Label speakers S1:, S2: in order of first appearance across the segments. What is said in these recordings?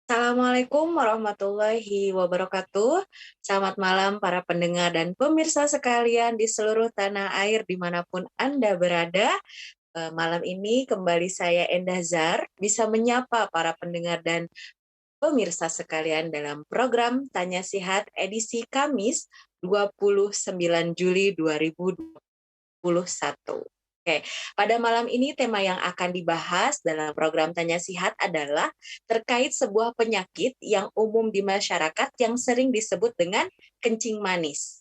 S1: Assalamualaikum warahmatullahi wabarakatuh. Selamat malam para pendengar dan pemirsa sekalian di seluruh tanah air dimanapun Anda berada. Malam ini kembali saya Endah Zar bisa menyapa para pendengar dan pemirsa sekalian dalam program Tanya Sihat edisi Kamis 29 Juli 2021. Oke, pada malam ini tema yang akan dibahas dalam program Tanya Sihat adalah terkait sebuah penyakit yang umum di masyarakat yang sering disebut dengan kencing manis.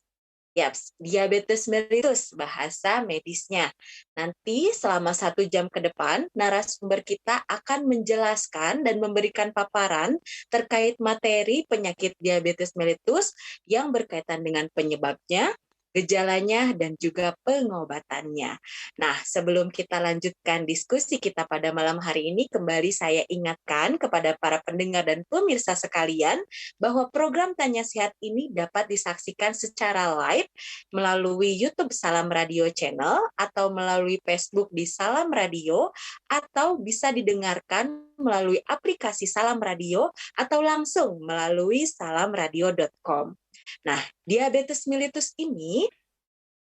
S1: Yaps, diabetes mellitus bahasa medisnya. Nanti selama 1 jam ke depan, narasumber kita akan menjelaskan dan memberikan paparan terkait materi penyakit diabetes mellitus yang berkaitan dengan penyebabnya, gejalanya, dan juga pengobatannya. Nah, sebelum kita lanjutkan diskusi kita pada malam hari ini, kembali saya ingatkan kepada para pendengar dan pemirsa sekalian bahwa program Tanya Sehat ini dapat disaksikan secara live melalui YouTube Salam Radio Channel atau melalui Facebook di Salam Radio atau bisa didengarkan melalui aplikasi Salam Radio atau langsung melalui salamradio.com. Nah, diabetes mellitus ini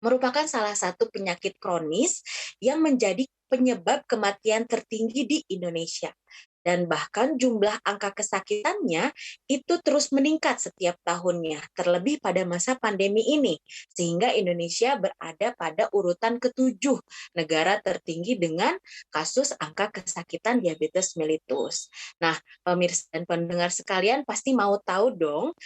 S1: merupakan salah satu penyakit kronis yang menjadi penyebab kematian tertinggi di Indonesia. Dan bahkan jumlah angka kesakitannya itu terus meningkat setiap tahunnya, terlebih pada masa pandemi ini, sehingga Indonesia berada pada urutan ke-7 negara tertinggi dengan kasus angka kesakitan diabetes mellitus. Nah, pemirsa dan pendengar sekalian pasti mau tahu dong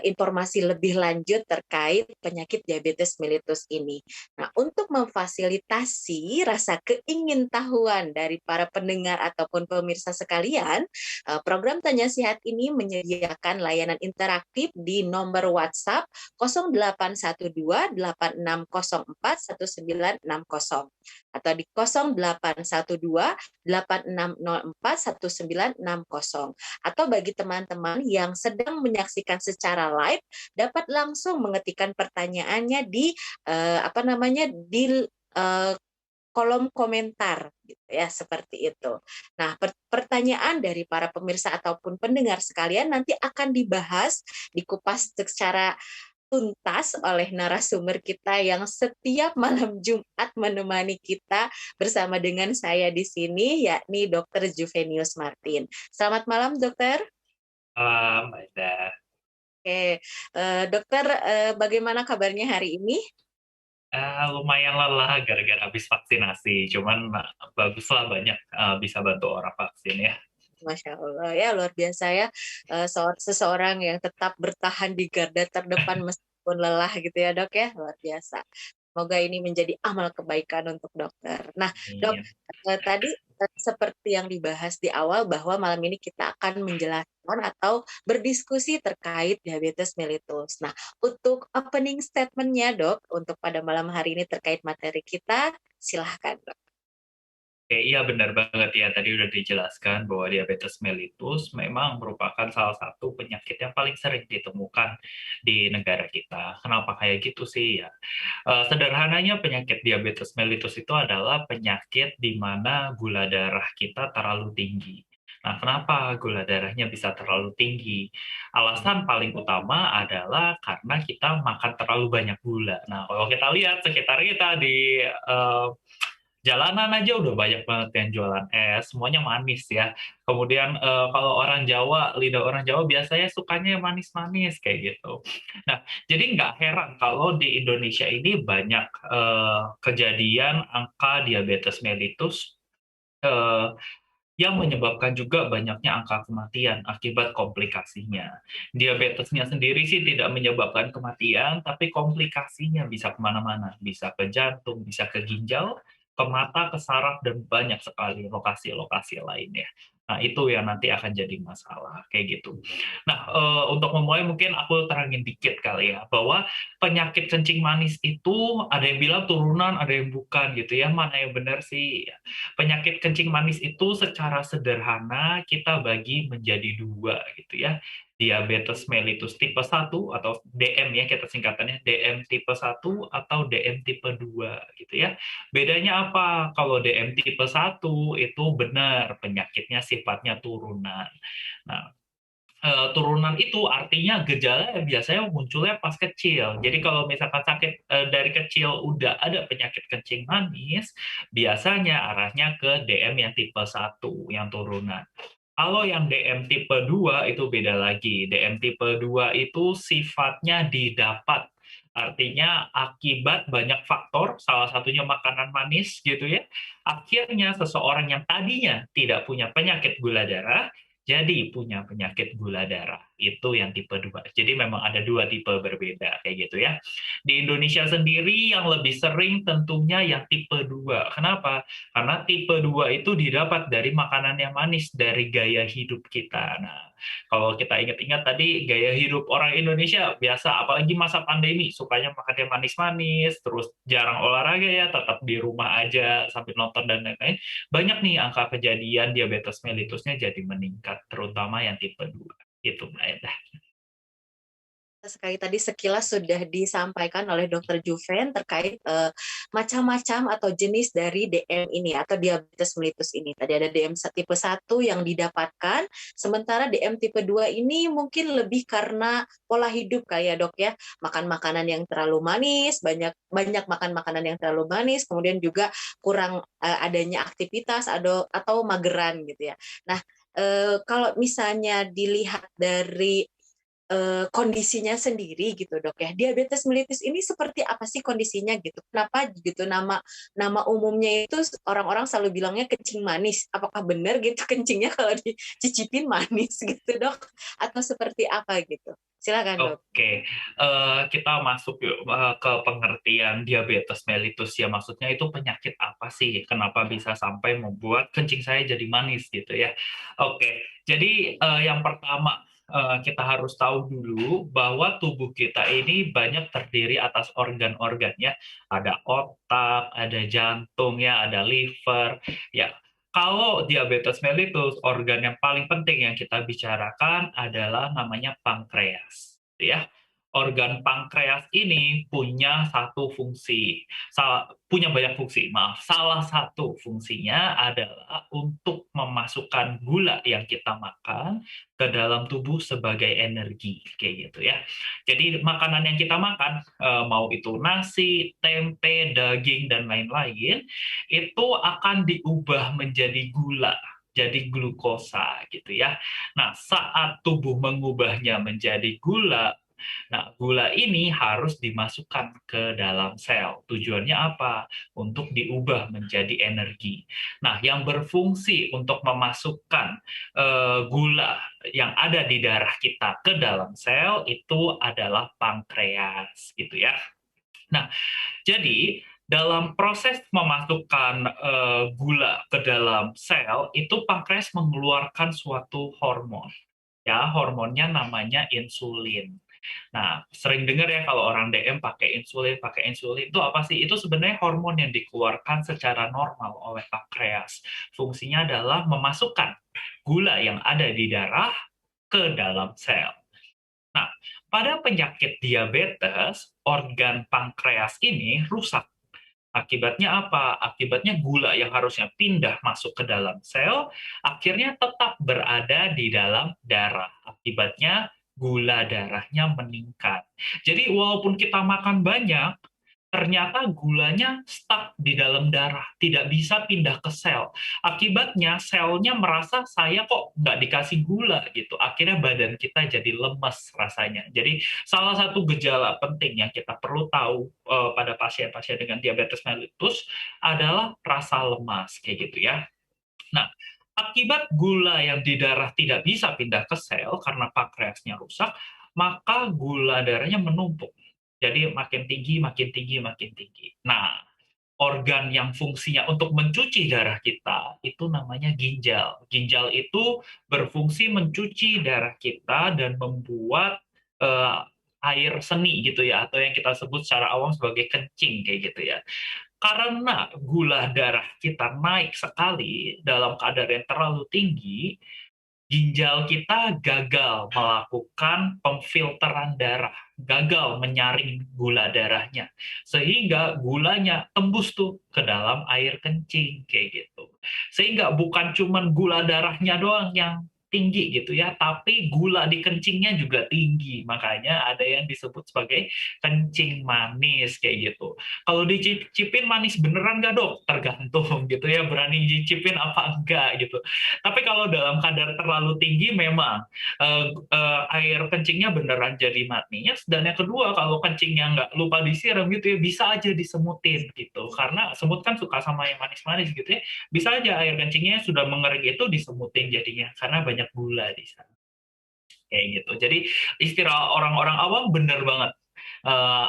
S1: informasi lebih lanjut terkait penyakit diabetes mellitus ini. Nah, untuk memfasilitasi rasa keingintahuan dari para pendengar ataupun pemirsa sekalian, program Tanya Sehat ini menyediakan layanan interaktif di nomor WhatsApp 0812-8604-1960 atau di 0812-8604-1960. Atau bagi teman-teman yang sedang menyaksikan secara live dapat langsung mengetikkan pertanyaannya di kolom komentar gitu ya, seperti itu. Nah, pertanyaan dari para pemirsa ataupun pendengar sekalian nanti akan dibahas, dikupas secara tuntas oleh narasumber kita yang setiap malam Jumat menemani kita bersama dengan saya di sini, yakni Dr. Juvenius Martin. Selamat malam, Dokter.
S2: Mbak Ida.
S1: Oke, Dokter, bagaimana kabarnya hari ini?
S2: Lumayan lelah gara-gara habis vaksinasi, cuman baguslah banyak bisa bantu orang vaksin ya.
S1: Masya Allah ya, luar biasa ya, seseorang yang tetap bertahan di garda terdepan meskipun lelah gitu ya Dok ya, luar biasa. Semoga ini menjadi amal kebaikan untuk dokter. Nah Dok,
S2: Iya.
S1: tadi seperti yang dibahas di awal bahwa malam ini kita akan menjelaskan atau berdiskusi terkait diabetes mellitus. Nah, untuk opening statement-nya Dok, untuk pada malam hari ini terkait materi kita, silahkan Dok.
S2: Oke, iya benar banget ya. Tadi udah dijelaskan bahwa diabetes mellitus memang merupakan salah satu penyakit yang paling sering ditemukan di negara kita. Kenapa kayak gitu sih ya? Sederhananya penyakit diabetes mellitus itu adalah penyakit di mana gula darah kita terlalu tinggi. Nah, kenapa gula darahnya bisa terlalu tinggi? Alasan paling utama adalah karena kita makan terlalu banyak gula. Nah, kalau kita lihat sekitar kita di jalanan aja udah banyak banget yang jualan es, semuanya manis ya. Kemudian kalau orang Jawa, lidah orang Jawa biasanya sukanya yang manis-manis kayak gitu. Nah, jadi nggak heran kalau di Indonesia ini banyak kejadian angka diabetes mellitus eh, yang menyebabkan juga banyaknya angka kematian akibat komplikasinya. Diabetesnya sendiri sih tidak menyebabkan kematian, tapi komplikasinya bisa kemana-mana. Bisa ke jantung, bisa ke ginjal, ke mata, ke saraf, dan banyak sekali lokasi-lokasi lainnya. Nah, itu yang nanti akan jadi masalah, kayak gitu. Nah, untuk memulai mungkin aku terangin dikit kali ya, bahwa penyakit kencing manis itu ada yang bilang turunan, ada yang bukan gitu ya. Mana yang benar sih? Penyakit kencing manis itu secara sederhana kita bagi menjadi dua gitu ya. Diabetes mellitus tipe 1 atau DM ya kita singkatannya DM tipe 1 atau DM tipe 2 gitu ya. Bedanya apa? Kalau DM tipe 1 itu benar penyakitnya sifatnya turunan. Nah, turunan itu artinya gejala yang biasanya munculnya pas kecil. Jadi kalau misalkan sakit dari kecil udah ada penyakit kencing manis, biasanya arahnya ke DM yang tipe 1 yang turunan. Kalau yang DM tipe 2 itu beda lagi. DM tipe 2 itu sifatnya didapat. Artinya akibat banyak faktor, salah satunya makanan manis gitu ya. Akhirnya seseorang yang tadinya tidak punya penyakit gula darah, jadi punya penyakit gula darah. Itu yang tipe 2. Jadi memang ada 2 tipe berbeda kayak gitu ya. Di Indonesia sendiri yang lebih sering tentunya yang tipe 2. Kenapa? Karena tipe 2 itu didapat dari makanan yang manis, dari gaya hidup kita. Nah, kalau kita ingat-ingat tadi, gaya hidup orang Indonesia biasa, apalagi masa pandemi, sukanya makan yang manis-manis, terus jarang olahraga ya, tetap di rumah aja sambil nonton dan lain-lain. Banyak nih angka kejadian diabetes mellitusnya jadi meningkat, terutama yang tipe 2. Itu Mbak Eda.
S1: Sekali tadi sekilas sudah disampaikan oleh Dokter Juven terkait macam-macam atau jenis dari DM ini atau diabetes mellitus ini. Tadi ada DM tipe 1 yang didapatkan, sementara DM tipe 2 ini mungkin lebih karena pola hidup kayak Dok ya, makan makanan yang terlalu manis, banyak makan makanan yang terlalu manis, kemudian juga kurang adanya aktivitas atau mageran gitu ya. Nah, kalau misalnya dilihat dari kondisinya sendiri gitu Dok ya. Diabetes mellitus ini seperti apa sih kondisinya gitu? Kenapa gitu nama umumnya itu orang-orang selalu bilangnya kencing manis. Apakah benar gitu kencingnya kalau dicicipin manis gitu Dok? Atau seperti apa gitu? Silakan Dok.
S2: Oke, kita masuk yuk ke pengertian diabetes mellitus ya. Maksudnya itu penyakit apa sih? Kenapa bisa sampai membuat kencing saya jadi manis gitu ya? Oke, jadi yang pertama kita harus tahu dulu bahwa tubuh kita ini banyak terdiri atas organ-organ ya. Ada otak, ada jantung ya, ada liver ya. Kalau diabetes mellitus, organ yang paling penting yang kita bicarakan adalah namanya pankreas, gitu ya. Organ pankreas ini punya satu fungsi, punya banyak fungsi, maaf. Salah satu fungsinya adalah untuk memasukkan gula yang kita makan ke dalam tubuh sebagai energi, kayak gitu ya. Jadi makanan yang kita makan, mau itu nasi, tempe, daging, dan lain-lain, itu akan diubah menjadi gula, jadi glukosa gitu ya. Nah, saat tubuh mengubahnya menjadi gula, nah gula ini harus dimasukkan ke dalam sel. Tujuannya apa? Untuk diubah menjadi energi. Nah, yang berfungsi untuk memasukkan gula yang ada di darah kita ke dalam sel itu adalah pankreas gitu ya. Nah, jadi dalam proses memasukkan gula ke dalam sel, itu pankreas mengeluarkan suatu hormon. Ya, hormonnya namanya insulin. Nah, sering dengar ya kalau orang DM pakai insulin, pakai insulin. Itu apa sih? Itu sebenarnya hormon yang dikeluarkan secara normal oleh pankreas. Fungsinya adalah memasukkan gula yang ada di darah ke dalam sel. Nah, pada penyakit diabetes, organ pankreas ini rusak. Akibatnya apa? Akibatnya gula yang harusnya pindah masuk ke dalam sel, akhirnya tetap berada di dalam darah. Akibatnya gula darahnya meningkat. Jadi walaupun kita makan banyak, ternyata gulanya stuck di dalam darah, tidak bisa pindah ke sel. Akibatnya selnya merasa saya kok nggak dikasih gula gitu. Akhirnya badan kita jadi lemes rasanya. Jadi salah satu gejala penting yang kita perlu tahu pada pasien-pasien dengan diabetes mellitus adalah rasa lemas kayak gitu ya. Nah, akibat gula yang di darah tidak bisa pindah ke sel karena pankreasnya rusak, maka gula darahnya menumpuk. Jadi makin tinggi, makin tinggi, makin tinggi. Nah, organ yang fungsinya untuk mencuci darah kita itu namanya ginjal. Ginjal itu berfungsi mencuci darah kita dan membuat eh, air seni gitu ya, atau yang kita sebut secara awam sebagai kencing kayak gitu ya. Karena gula darah kita naik sekali dalam keadaan yang terlalu tinggi, ginjal kita gagal melakukan pemfilteran darah, gagal menyaring gula darahnya, sehingga gulanya tembus tuh ke dalam air kencing kayak gitu. Sehingga bukan cuman gula darahnya doang yang tinggi gitu ya, tapi gula di kencingnya juga tinggi. Makanya ada yang disebut sebagai kencing manis kayak gitu. Kalau dicicipin manis beneran nggak dok? Tergantung gitu ya, berani cicipin apa enggak gitu. Tapi kalau dalam kadar terlalu tinggi memang air kencingnya beneran jadi manis. Dan yang kedua, kalau kencingnya nggak lupa disiram gitu ya, bisa aja disemutin gitu. Karena semut kan suka sama yang manis-manis gitu ya. Bisa aja air kencingnya sudah mengering itu disemutin jadinya karena banyak gula di sana kayak gitu. Jadi istilah orang-orang awam bener banget. Eh,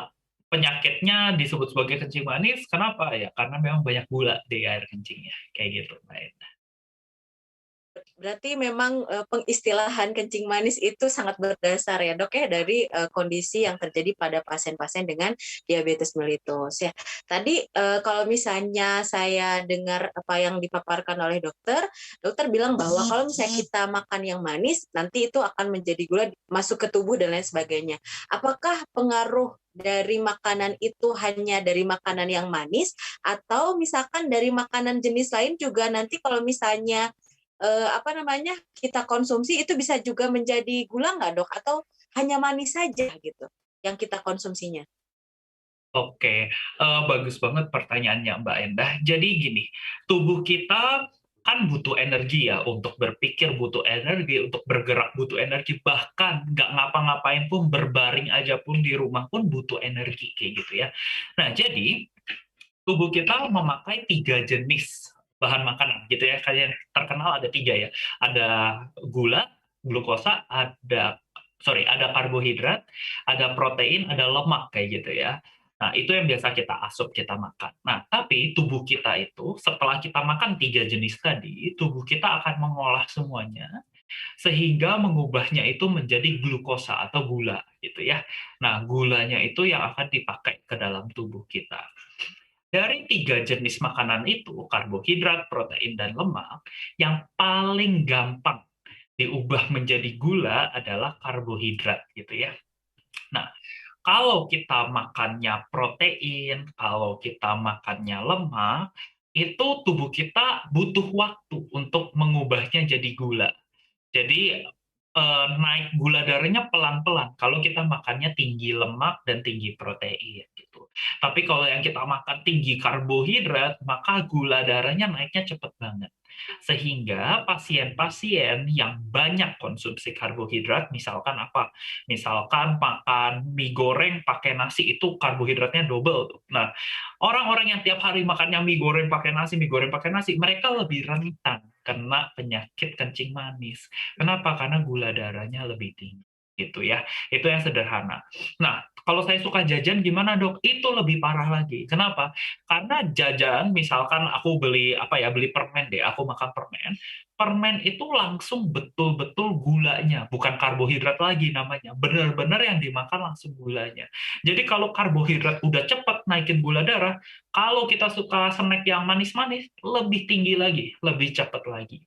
S2: Penyakitnya disebut sebagai kencing manis. Kenapa ya? Karena memang banyak gula di air kencingnya kayak gitu. Baik.
S1: Berarti memang pengistilahan kencing manis itu sangat berdasar ya dok ya dari kondisi yang terjadi pada pasien-pasien dengan diabetes mellitus ya. Tadi kalau misalnya saya dengar apa yang dipaparkan oleh dokter, dokter bilang bahwa kalau misalnya kita makan yang manis, nanti itu akan menjadi gula masuk ke tubuh dan lain sebagainya. Apakah pengaruh dari makanan itu hanya dari makanan yang manis atau misalkan dari makanan jenis lain juga nanti kalau misalnya apa namanya kita konsumsi itu bisa juga menjadi gula nggak dok? Atau hanya manis saja gitu yang kita konsumsinya?
S2: Oke, bagus banget pertanyaannya Mbak Endah. Jadi gini, tubuh kita kan butuh energi ya untuk berpikir, butuh energi untuk bergerak, butuh energi, bahkan nggak ngapa-ngapain pun, berbaring aja pun di rumah pun butuh energi kayak gitu ya. Nah, jadi tubuh kita memakai 3 jenis bahan makanan gitu ya, kayak yang terkenal ada 3 ya. Ada gula, glukosa, ada karbohidrat, ada protein, ada lemak kayak gitu ya. Nah, itu yang biasa kita asup, kita makan. Nah, tapi tubuh kita itu setelah kita makan 3 jenis tadi, tubuh kita akan mengolah semuanya sehingga mengubahnya itu menjadi glukosa atau gula gitu ya. Nah, gulanya itu yang akan dipakai ke dalam tubuh kita. Dari 3 jenis makanan itu, karbohidrat, protein, dan lemak, yang paling gampang diubah menjadi gula adalah karbohidrat gitu ya. Nah, kalau kita makannya protein, kalau kita makannya lemak, itu tubuh kita butuh waktu untuk mengubahnya jadi gula. Jadi, naik gula darahnya pelan-pelan kalau kita makannya tinggi lemak dan tinggi protein gitu. Tapi kalau yang kita makan tinggi karbohidrat, maka gula darahnya naiknya cepet banget. Sehingga pasien-pasien yang banyak konsumsi karbohidrat, misalkan apa? Misalkan makan mie goreng pakai nasi itu karbohidratnya double tuh. Nah, orang-orang yang tiap hari makannya mie goreng pakai nasi, mereka lebih rentan kena penyakit kencing manis. Kenapa? Karena gula darahnya lebih tinggi gitu ya. Itu yang sederhana. Nah, kalau saya suka jajan gimana dok? Itu lebih parah lagi. Kenapa? Karena jajan, misalkan aku beli apa ya, beli permen deh, aku makan permen. Permen itu langsung betul-betul gulanya, bukan karbohidrat lagi namanya. Benar-benar yang dimakan langsung gulanya. Jadi kalau karbohidrat udah cepat naikin gula darah, kalau kita suka snack yang manis-manis, lebih tinggi lagi, lebih cepat lagi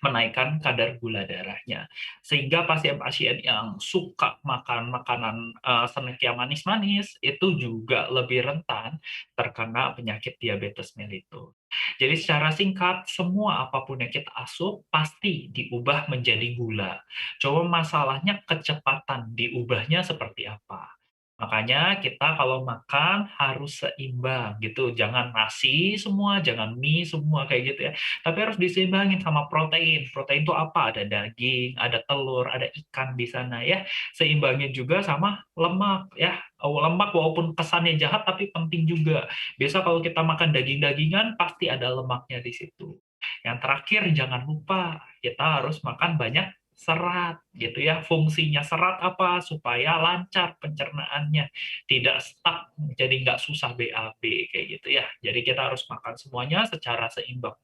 S2: menaikkan kadar gula darahnya. Sehingga pasien-pasien yang suka makan makanan snack yang manis-manis itu juga lebih rentan terkena penyakit diabetes mellitus. Jadi secara singkat, semua apapun yang kita asup pasti diubah menjadi gula. Coba masalahnya kecepatan diubahnya seperti apa. Makanya kita kalau makan harus seimbang gitu, jangan nasi semua, jangan mie semua kayak gitu ya. Tapi harus diseimbangin sama protein. Protein itu apa? Ada daging, ada telur, ada ikan di sana ya. Seimbangin juga sama lemak ya. Lemak walaupun kesannya jahat tapi penting juga. Biasa kalau kita makan daging-dagingan pasti ada lemaknya di situ. Yang terakhir jangan lupa kita harus makan banyak serat gitu ya. Fungsinya serat apa? Supaya lancar pencernaannya, tidak stuck, jadi nggak susah BAB kayak gitu ya. Jadi kita harus makan semuanya secara seimbang.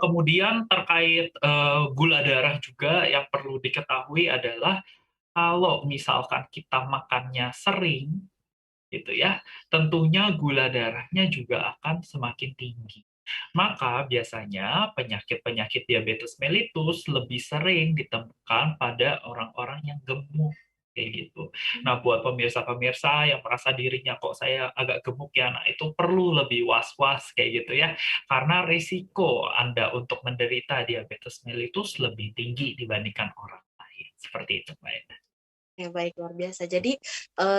S2: Kemudian terkait gula darah juga yang perlu diketahui adalah kalau misalkan kita makannya sering gitu ya, tentunya gula darahnya juga akan semakin tinggi. Maka biasanya penyakit-penyakit diabetes mellitus lebih sering ditemukan pada orang-orang yang gemuk. kayak gitu. Nah, buat pemirsa-pemirsa yang merasa dirinya kok saya agak gemuk ya, nah itu perlu lebih was-was kayak gitu ya, karena risiko Anda untuk menderita diabetes mellitus lebih tinggi dibandingkan orang lain. Seperti itu, Mbak Enda.
S1: Ya, baik, luar biasa. Jadi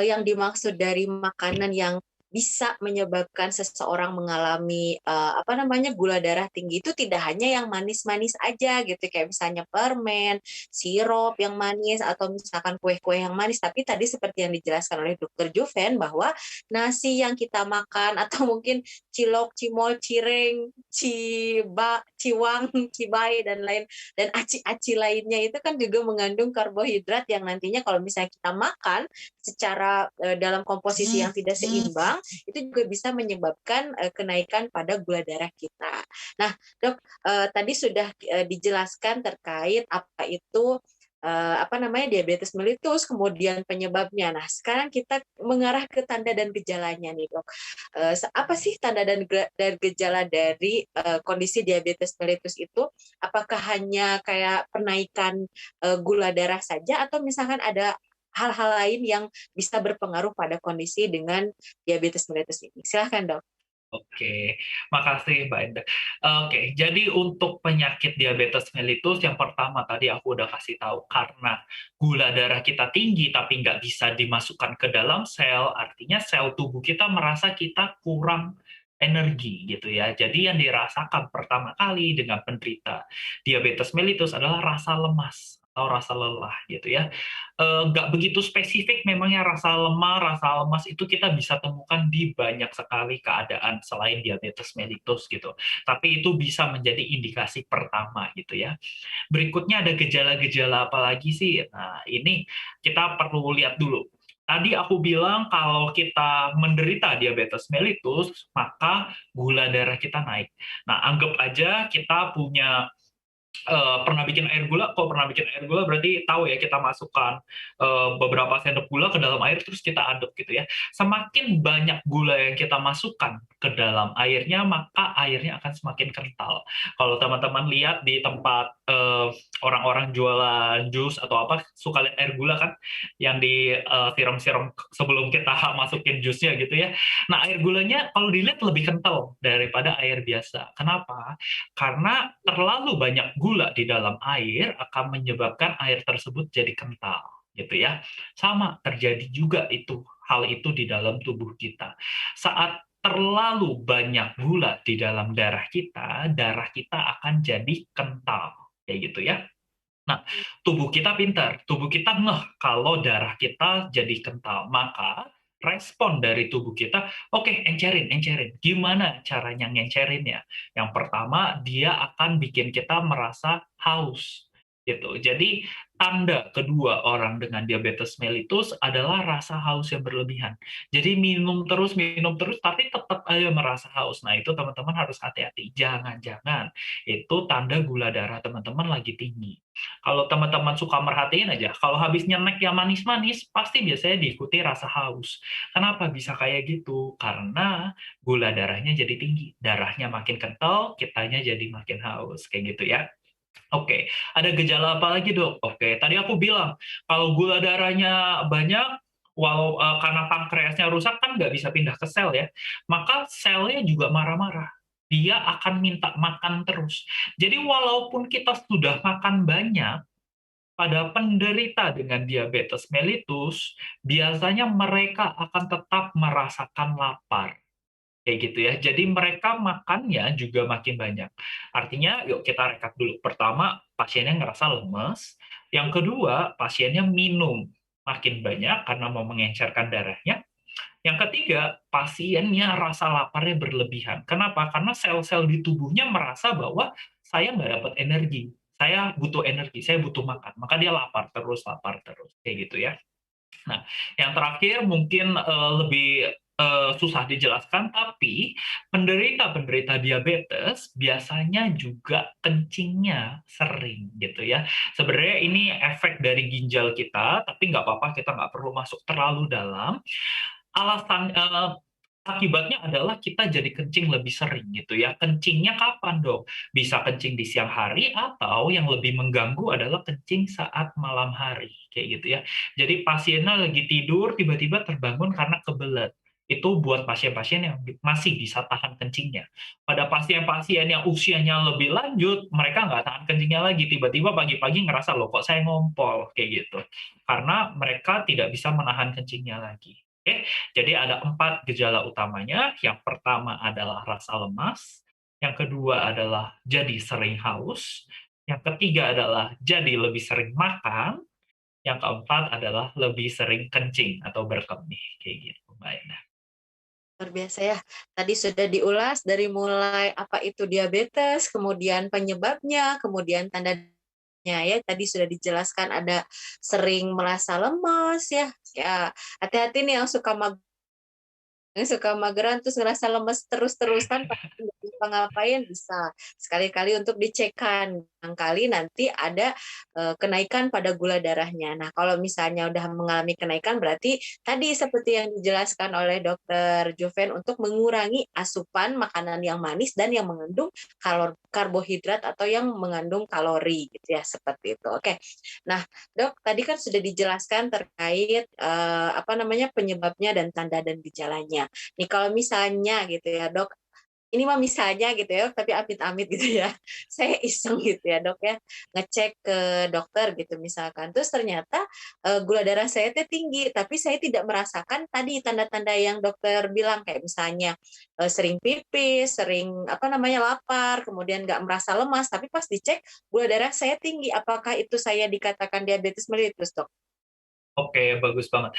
S1: yang dimaksud dari makanan yang bisa menyebabkan seseorang mengalami apa namanya gula darah tinggi itu tidak hanya yang manis-manis aja gitu, kayak misalnya permen, sirup yang manis atau misalkan kue-kue yang manis, tapi tadi seperti yang dijelaskan oleh Dokter Juven bahwa nasi yang kita makan atau mungkin cilok, cimol, cireng, ciwang, cibai dan lain dan aci-aci lainnya itu kan juga mengandung karbohidrat yang nantinya kalau misalnya kita makan secara dalam komposisi yang tidak seimbang itu juga bisa menyebabkan kenaikan pada gula darah kita. Nah, Dok, tadi sudah dijelaskan terkait apa itu apa namanya diabetes mellitus, kemudian penyebabnya. Nah, sekarang kita mengarah ke tanda dan gejalanya nih, Dok. Apa sih tanda dan gejala dari kondisi diabetes mellitus itu? Apakah hanya kayak penaikan gula darah saja atau misalkan ada hal-hal lain yang bisa berpengaruh pada kondisi dengan diabetes mellitus ini? Silahkan, Dok.
S2: Oke, makasih Mbak Enda. Oke, jadi untuk penyakit diabetes mellitus yang pertama tadi aku udah kasih tahu karena gula darah kita tinggi tapi nggak bisa dimasukkan ke dalam sel, artinya sel tubuh kita merasa kita kurang energi gitu ya. Jadi yang dirasakan pertama kali dengan penderita diabetes mellitus adalah rasa lemas atau rasa lelah gitu ya. Nggak begitu spesifik memangnya rasa lemah, rasa lemas itu kita bisa temukan di banyak sekali keadaan selain diabetes mellitus gitu. Tapi itu bisa menjadi indikasi pertama gitu ya. Berikutnya ada gejala-gejala apa lagi sih? Nah, ini kita perlu lihat dulu. Tadi aku bilang kalau kita menderita diabetes mellitus, maka gula darah kita naik. Nah, anggap aja kita punya pernah bikin air gula, kalau pernah bikin air gula berarti tahu ya kita masukkan beberapa sendok gula ke dalam air terus kita aduk gitu ya. Semakin banyak gula yang kita masukkan ke dalam airnya, maka airnya akan semakin kental. Kalau teman-teman lihat di tempat orang-orang jualan jus atau apa, suka lihat air gula kan, yang di siram-siram sebelum kita masukin jusnya gitu ya. Nah, air gulanya kalau dilihat lebih kental daripada air biasa. Kenapa? Karena terlalu banyak gula di dalam air akan menyebabkan air tersebut jadi kental, gitu ya. Sama terjadi juga hal itu di dalam tubuh kita. Saat terlalu banyak gula di dalam darah kita akan jadi kental, kayak gitu ya. Nah, tubuh kita ngeh kalau darah kita jadi kental, maka respon dari tubuh kita, oke, encerin, encerin. Gimana caranya ya? Yang pertama, dia akan bikin kita merasa haus, gitu. Jadi, tanda kedua orang dengan diabetes mellitus adalah rasa haus yang berlebihan. Jadi minum terus, tapi tetap aja merasa haus. Nah, itu teman-teman harus hati-hati. Jangan-jangan itu tanda gula darah teman-teman lagi tinggi. Kalau teman-teman suka merhatiin aja, kalau habis nyenek yang manis-manis, pasti biasanya diikuti rasa haus. Kenapa bisa kayak gitu? Karena gula darahnya jadi tinggi. Darahnya makin kental, kitanya jadi makin haus. Kayak gitu ya. Oke, ada gejala apa lagi dok? Oke, tadi aku bilang, kalau gula darahnya banyak, karena pankreasnya rusak kan nggak bisa pindah ke sel ya, maka selnya juga marah-marah. Dia akan minta makan terus. Jadi walaupun kita sudah makan banyak, pada penderita dengan diabetes mellitus, biasanya mereka akan tetap merasakan lapar. Kayak gitu ya. Jadi mereka makannya juga makin banyak. Artinya, yuk kita rekap dulu. Pertama, pasiennya ngerasa lemes. Yang kedua, pasiennya minum makin banyak karena mau mengencerkan darahnya. Yang ketiga, pasiennya rasa laparnya berlebihan. Kenapa? Karena sel-sel di tubuhnya merasa bahwa saya nggak dapat energi. Saya butuh energi, saya butuh makan. Maka dia lapar terus. Kayak gitu ya. Nah, yang terakhir mungkin lebih susah dijelaskan, tapi penderita-penderita diabetes biasanya juga kencingnya sering gitu ya. Sebenarnya ini efek dari ginjal kita, tapi nggak apa-apa, kita nggak perlu masuk terlalu dalam. Alasan Akibatnya adalah kita jadi kencing lebih sering gitu ya. Kencingnya kapan dong? Bisa kencing di siang hari atau yang lebih mengganggu adalah kencing saat malam hari kayak gitu ya. Jadi pasiennya lagi tidur tiba-tiba terbangun karena kebelet. Itu buat pasien-pasien yang masih bisa tahan kencingnya. Pada pasien-pasien yang usianya lebih lanjut, mereka nggak tahan kencingnya lagi. Tiba-tiba pagi-pagi ngerasa, loh kok saya ngompol kayak gitu. Karena mereka tidak bisa menahan kencingnya lagi. Oke, jadi ada 4 gejala utamanya. Yang pertama adalah rasa lemas, yang kedua adalah jadi sering haus, yang ketiga adalah jadi lebih sering makan, yang keempat adalah lebih sering kencing atau berkemih, kayak gitu, Mbak Ena.
S1: Luar biasa ya. Tadi sudah diulas dari mulai apa itu diabetes, kemudian penyebabnya, kemudian tandanya ya. Tadi sudah dijelaskan ada sering merasa lemas ya. Ya, hati-hati nih yang suka mageran terus ngerasa lemes terus-terusan nggak bisa ngapain bisa sekali-kali untuk dicekkan kali nanti ada kenaikan pada gula darahnya. Nah kalau misalnya udah mengalami kenaikan berarti tadi seperti yang dijelaskan oleh Dokter Joven untuk mengurangi asupan makanan yang manis dan yang mengandung karbohidrat atau yang mengandung kalori gitu ya seperti itu. Oke. Nah Dok tadi kan sudah dijelaskan terkait apa namanya penyebabnya dan tanda dan gejalanya. Nih kalau misalnya gitu ya dok, ini mah misalnya gitu ya, tapi amit-amit gitu ya, saya iseng gitu ya dok ya, ngecek ke dokter gitu misalkan, terus ternyata gula darah saya teh tinggi, tapi saya tidak merasakan tadi tanda-tanda yang dokter bilang kayak misalnya sering pipis, sering apa namanya lapar, kemudian nggak merasa lemas, tapi pas dicek gula darah saya tinggi, apakah itu saya dikatakan diabetes mellitus dok?
S2: Oke, bagus banget.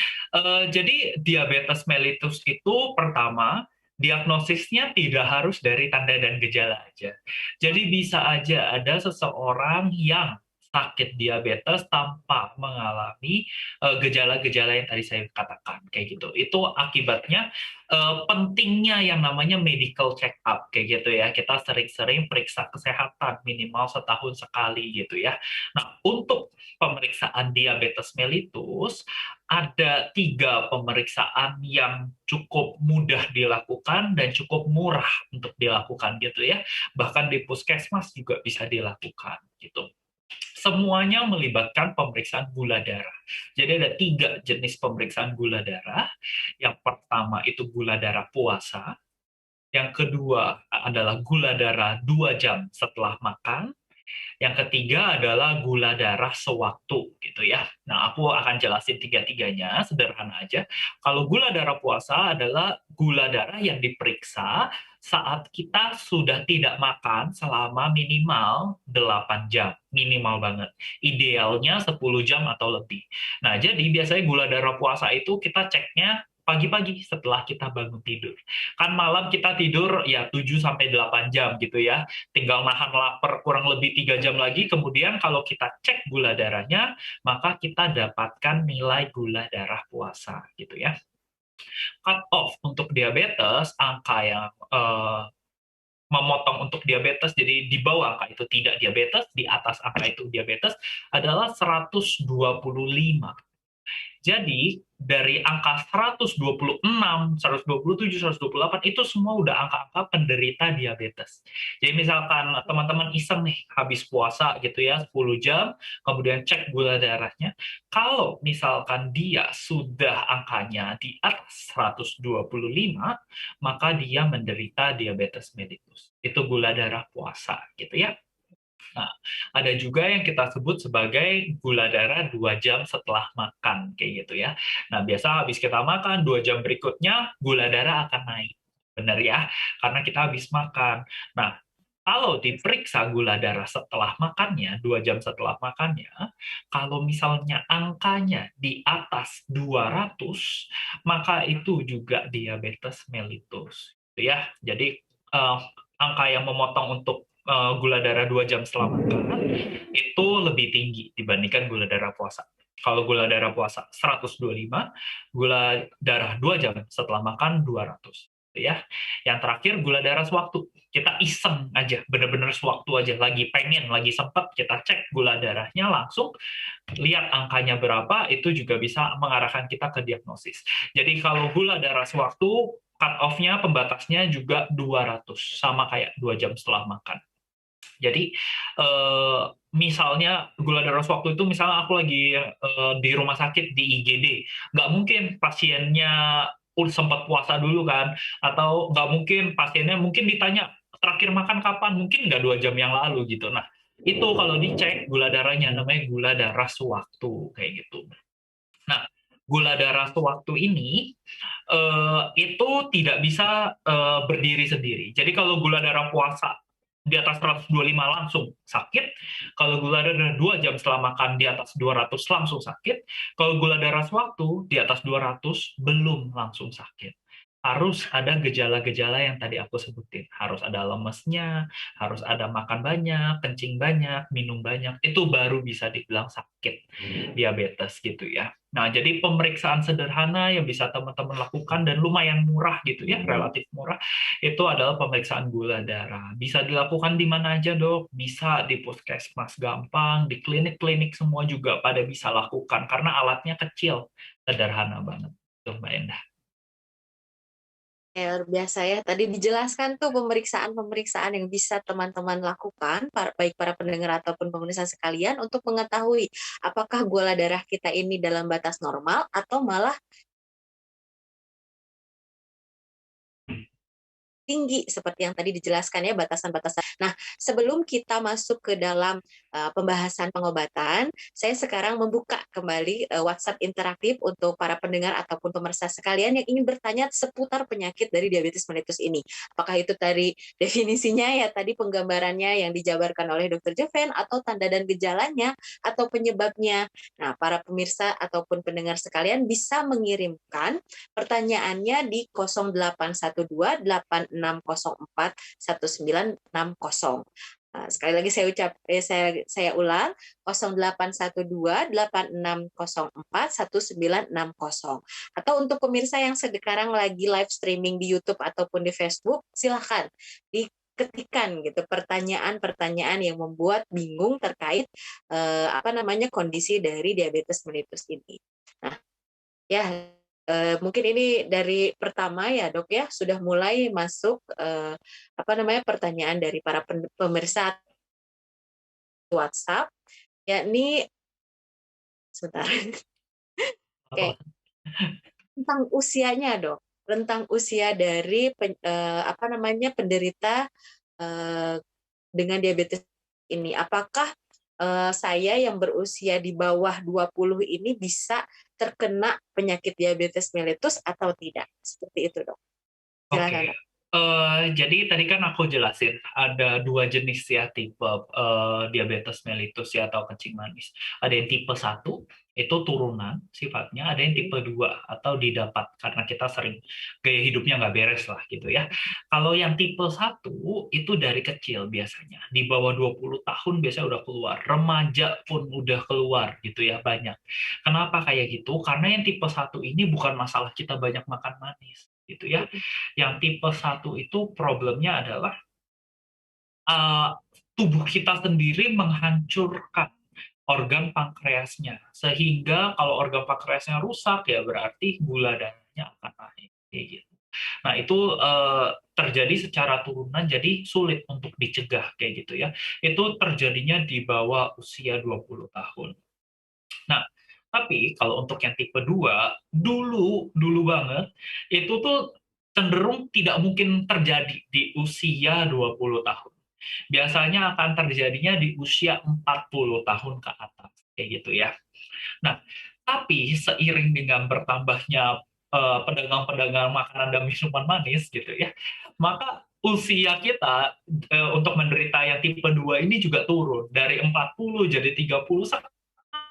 S2: Jadi diabetes mellitus itu pertama, diagnosisnya tidak harus dari tanda dan gejala aja. Jadi bisa aja ada seseorang yang sakit diabetes tanpa mengalami gejala-gejala yang tadi saya katakan, kayak gitu. Itu akibatnya pentingnya yang namanya medical check up, kayak gitu ya. Kita sering-sering periksa kesehatan minimal setahun sekali gitu ya. Nah, untuk pemeriksaan diabetes mellitus, ada 3 pemeriksaan yang cukup mudah dilakukan dan cukup murah untuk dilakukan gitu ya. Bahkan di puskesmas juga bisa dilakukan gitu. Semuanya melibatkan pemeriksaan gula darah. Jadi ada 3 jenis pemeriksaan gula darah. Yang pertama itu gula darah puasa. Yang kedua adalah gula darah 2 jam setelah makan. Yang ketiga adalah gula darah sewaktu gitu ya. Nah, aku akan jelasin tiga-tiganya sederhana aja. Kalau gula darah puasa adalah gula darah yang diperiksa saat kita sudah tidak makan selama minimal 8 jam, minimal banget. Idealnya 10 jam atau lebih. Nah, jadi biasanya gula darah puasa itu kita ceknya pagi-pagi setelah kita bangun tidur. Kan malam kita tidur ya 7 sampai 8 jam gitu ya, tinggal nahan lapar kurang lebih 3 jam lagi, kemudian kalau kita cek gula darahnya, maka kita dapatkan nilai gula darah puasa gitu ya. Cut off untuk diabetes, angka yang memotong untuk diabetes, jadi di bawah angka itu tidak diabetes, di atas angka itu diabetes, adalah 125. Jadi dari angka 126, 127, 128 itu semua udah angka-angka penderita diabetes. Jadi misalkan teman-teman iseng nih habis puasa gitu ya 10 jam, kemudian cek gula darahnya, kalau misalkan dia sudah angkanya di atas 125, maka dia menderita diabetes mellitus. Itu gula darah puasa gitu ya. Nah, ada juga yang kita sebut sebagai gula darah 2 jam setelah makan, kayak gitu ya. Nah, biasa habis kita makan, 2 jam berikutnya gula darah akan naik. Benar ya? Karena kita habis makan. Nah, kalau diperiksa gula darah setelah makannya, 2 jam setelah makannya, kalau misalnya angkanya di atas 200, maka itu juga diabetes mellitus. Gitu ya. Jadi, angka yang memotong untuk gula darah 2 jam setelah makan itu lebih tinggi dibandingkan gula darah puasa. Kalau gula darah puasa 125, gula darah 2 jam setelah makan 200. Ya. Yang terakhir gula darah sewaktu. Kita iseng aja, benar-benar sewaktu aja, lagi pengen, lagi sempat kita cek gula darahnya langsung, lihat angkanya berapa, itu juga bisa mengarahkan kita ke diagnosis. Jadi kalau gula darah sewaktu, cut off-nya, pembatasnya juga 200, sama kayak 2 jam setelah makan. Jadi misalnya gula darah sewaktu itu, misalnya aku lagi di rumah sakit di IGD, nggak mungkin pasiennya sempat puasa dulu kan, atau nggak mungkin pasiennya mungkin ditanya terakhir makan kapan, mungkin nggak 2 jam yang lalu gitu. Nah itu kalau dicek gula darahnya namanya gula darah sewaktu kayak gitu. Nah gula darah sewaktu ini itu tidak bisa berdiri sendiri. Jadi kalau gula darah puasa di atas 125 langsung sakit, kalau gula darah 2 jam setelah makan di atas 200 langsung sakit, kalau gula darah sewaktu di atas 200 belum langsung sakit. Harus ada gejala-gejala yang tadi aku sebutin. Harus ada lemesnya, harus ada makan banyak, kencing banyak, minum banyak, itu baru bisa dibilang sakit diabetes gitu ya. Nah, jadi pemeriksaan sederhana yang bisa teman-teman lakukan dan lumayan murah gitu ya, relatif murah, itu adalah pemeriksaan gula darah. Bisa dilakukan di mana aja, Dok? Bisa di puskesmas gampang, di klinik-klinik semua juga pada bisa lakukan karena alatnya kecil, sederhana banget. Tuh, Mbak Endah.
S1: Ya, luar biasa ya. Tadi dijelaskan tuh pemeriksaan-pemeriksaan yang bisa teman-teman lakukan, baik para pendengar ataupun pemirsa sekalian, untuk mengetahui apakah gula darah kita ini dalam batas normal atau malah tinggi seperti yang tadi dijelaskan ya, batasan-batasan. Nah, sebelum kita masuk ke dalam pembahasan pengobatan, saya sekarang membuka kembali WhatsApp interaktif untuk para pendengar ataupun pemirsa sekalian yang ingin bertanya seputar penyakit dari diabetes mellitus ini. Apakah itu tadi definisinya ya, tadi penggambarannya yang dijabarkan oleh Dr. Jeven, atau tanda dan gejalanya, atau penyebabnya. Nah, para pemirsa ataupun pendengar sekalian bisa mengirimkan pertanyaannya di 0812 8604 1960. Nah, sekali lagi saya ulang 0812 8604 1960. Atau untuk pemirsa yang sekarang lagi live streaming di YouTube ataupun di Facebook, silahkan diketikkan gitu pertanyaan-pertanyaan yang membuat bingung terkait kondisi dari diabetes mellitus ini. Nah, ya, mungkin ini dari pertama ya, Dok ya, sudah mulai masuk pertanyaan dari para pemirsa WhatsApp, yakni sebentar. Oke, tentang usianya, Dok. Tentang usia dari penderita dengan diabetes ini. Apakah saya yang berusia di bawah 20 ini bisa terkena penyakit diabetes mellitus atau tidak? Seperti itu, Dok. Silakan, Dok.
S2: Jadi tadi kan aku jelasin ada 2 jenis ya tipe diabetes mellitus ya atau kencing manis. Ada yang tipe 1 itu turunan sifatnya, ada yang tipe 2 atau didapat karena kita sering gaya hidupnya nggak beres lah gitu ya. Kalau yang tipe 1 itu dari kecil biasanya, di bawah 20 tahun biasanya udah keluar, remaja pun udah keluar gitu ya banyak. Kenapa kayak gitu? Karena yang tipe 1 ini bukan masalah kita banyak makan manis gitu ya. Yang tipe 1 itu problemnya adalah tubuh kita sendiri menghancurkan organ pankreasnya, sehingga kalau organ pankreasnya rusak ya berarti gula darahnya akan naik kayak gitu. Nah itu terjadi secara turunan, jadi sulit untuk dicegah kayak gitu ya. Itu terjadinya di bawah usia 20 tahun. Nah, tapi kalau untuk yang tipe 2, dulu banget, itu tuh cenderung tidak mungkin terjadi di usia 20 tahun. Biasanya akan terjadinya di usia 40 tahun ke atas, kayak gitu ya. Nah, tapi seiring dengan bertambahnya pedagang-pedagang makanan dan minuman manis gitu ya, maka usia kita untuk menderita yang tipe 2 ini juga turun dari 40 jadi 30.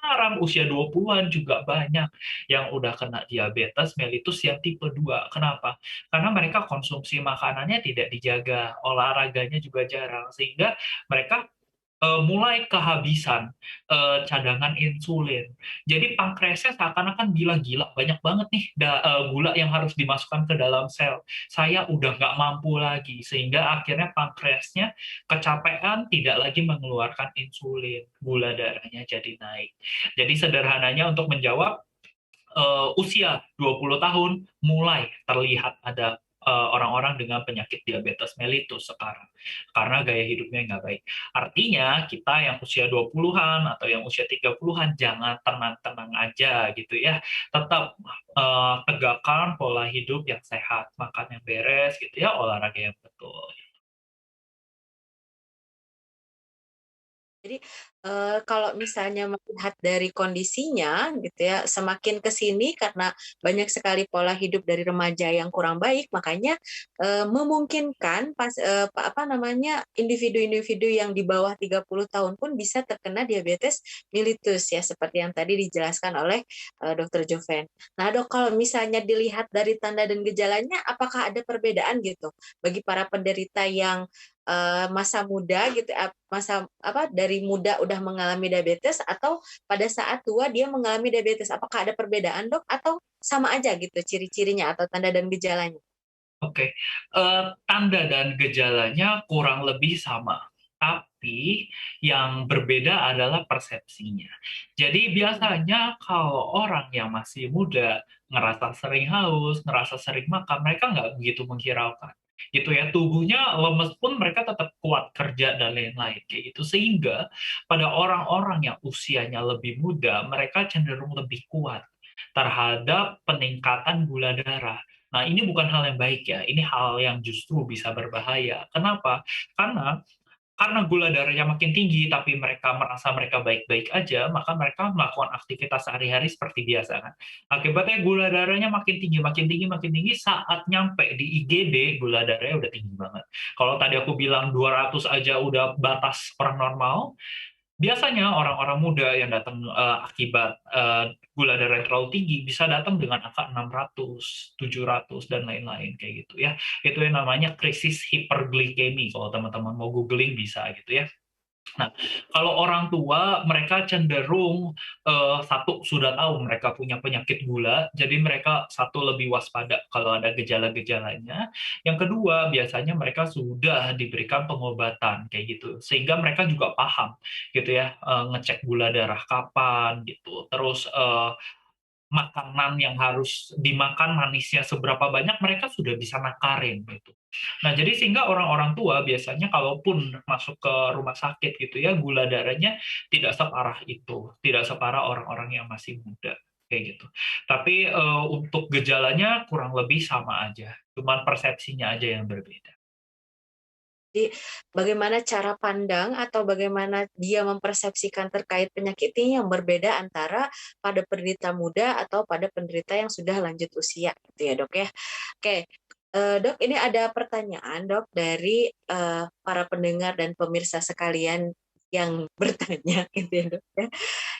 S2: Sekarang usia 20-an juga banyak yang udah kena diabetes mellitus yang tipe 2. Kenapa? Karena mereka konsumsi makanannya tidak dijaga, olahraganya juga jarang, sehingga mereka mulai kehabisan cadangan insulin. Jadi pankreasnya seakan-akan gila-gila, banyak banget nih gula yang harus dimasukkan ke dalam sel. Saya udah nggak mampu lagi, sehingga akhirnya pankreasnya kecapean, tidak lagi mengeluarkan insulin, gula darahnya jadi naik. Jadi sederhananya untuk menjawab usia 20 tahun mulai terlihat ada orang-orang dengan penyakit diabetes mellitus sekarang, karena gaya hidupnya nggak baik. Artinya kita yang usia 20-an atau yang usia 30-an jangan tenang-tenang aja gitu ya. Tetap tegakkan pola hidup yang sehat, makan yang beres gitu ya, olahraga yang betul.
S1: Jadi, kalau misalnya melihat dari kondisinya gitu ya, semakin ke sini karena banyak sekali pola hidup dari remaja yang kurang baik, makanya, memungkinkan apa namanya, individu-individu yang di bawah 30 tahun pun bisa terkena diabetes mellitus ya, seperti yang tadi dijelaskan oleh, Dokter Joven. Nah, Dok, kalau misalnya dilihat dari tanda dan gejalanya, apakah ada perbedaan gitu bagi para penderita yang masa muda gitu, masa apa, dari muda udah mengalami diabetes atau pada saat tua dia mengalami diabetes? Apakah ada perbedaan, Dok? Atau sama aja gitu ciri-cirinya atau tanda dan gejalanya?
S2: Oke, tanda dan gejalanya kurang lebih sama, tapi yang berbeda adalah persepsinya. Jadi
S1: Mhm.
S2: biasanya kalau orang yang masih muda ngerasa sering haus, ngerasa sering makan, mereka nggak begitu menghiraukan, gitu ya. Tubuhnya lemes pun mereka tetap kuat kerja dan lain-lain, kayak gitu. Sehingga pada orang-orang yang usianya lebih muda, mereka cenderung lebih kuat terhadap peningkatan gula darah. Nah, ini bukan hal yang baik ya, ini hal yang justru bisa berbahaya. Kenapa? Karena gula darahnya makin tinggi, tapi mereka merasa mereka baik-baik aja, maka mereka melakukan aktivitas sehari-hari seperti biasa kan. Akibatnya gula darahnya makin tinggi, makin tinggi, makin tinggi, saat nyampe di IGD, gula darahnya udah tinggi banget. Kalau tadi aku bilang 200 aja udah batas orang normal, biasanya orang-orang muda yang datang, akibat, gula darah yang terlalu tinggi bisa datang dengan angka 600, 700 dan lain-lain kayak gitu ya. Itu yang namanya krisis hiperglikemi, kalau teman-teman mau googling bisa gitu ya. Nah, kalau orang tua mereka cenderung, satu sudah tahu mereka punya penyakit gula, jadi mereka satu lebih waspada kalau ada gejala-gejalanya. Yang kedua, biasanya mereka sudah diberikan pengobatan kayak gitu, sehingga mereka juga paham gitu ya, ngecek gula darah kapan gitu, terus, makanan yang harus dimakan manisnya seberapa banyak mereka sudah bisa nakarin gitu. Nah, jadi sehingga orang-orang tua biasanya kalaupun masuk ke rumah sakit gitu ya, gula darahnya tidak separah itu, tidak separah orang-orang yang masih muda, kayak gitu. Tapi, untuk gejalanya kurang lebih sama aja, cuman persepsinya aja yang berbeda.
S1: Jadi, bagaimana cara pandang atau bagaimana dia mempersepsikan terkait penyakit ini yang berbeda antara pada penderita muda atau pada penderita yang sudah lanjut usia gitu ya, Dok, ya. Oke, Dok, ini ada pertanyaan, Dok, dari, para pendengar dan pemirsa sekalian yang bertanya gitu ya, Dok, ya.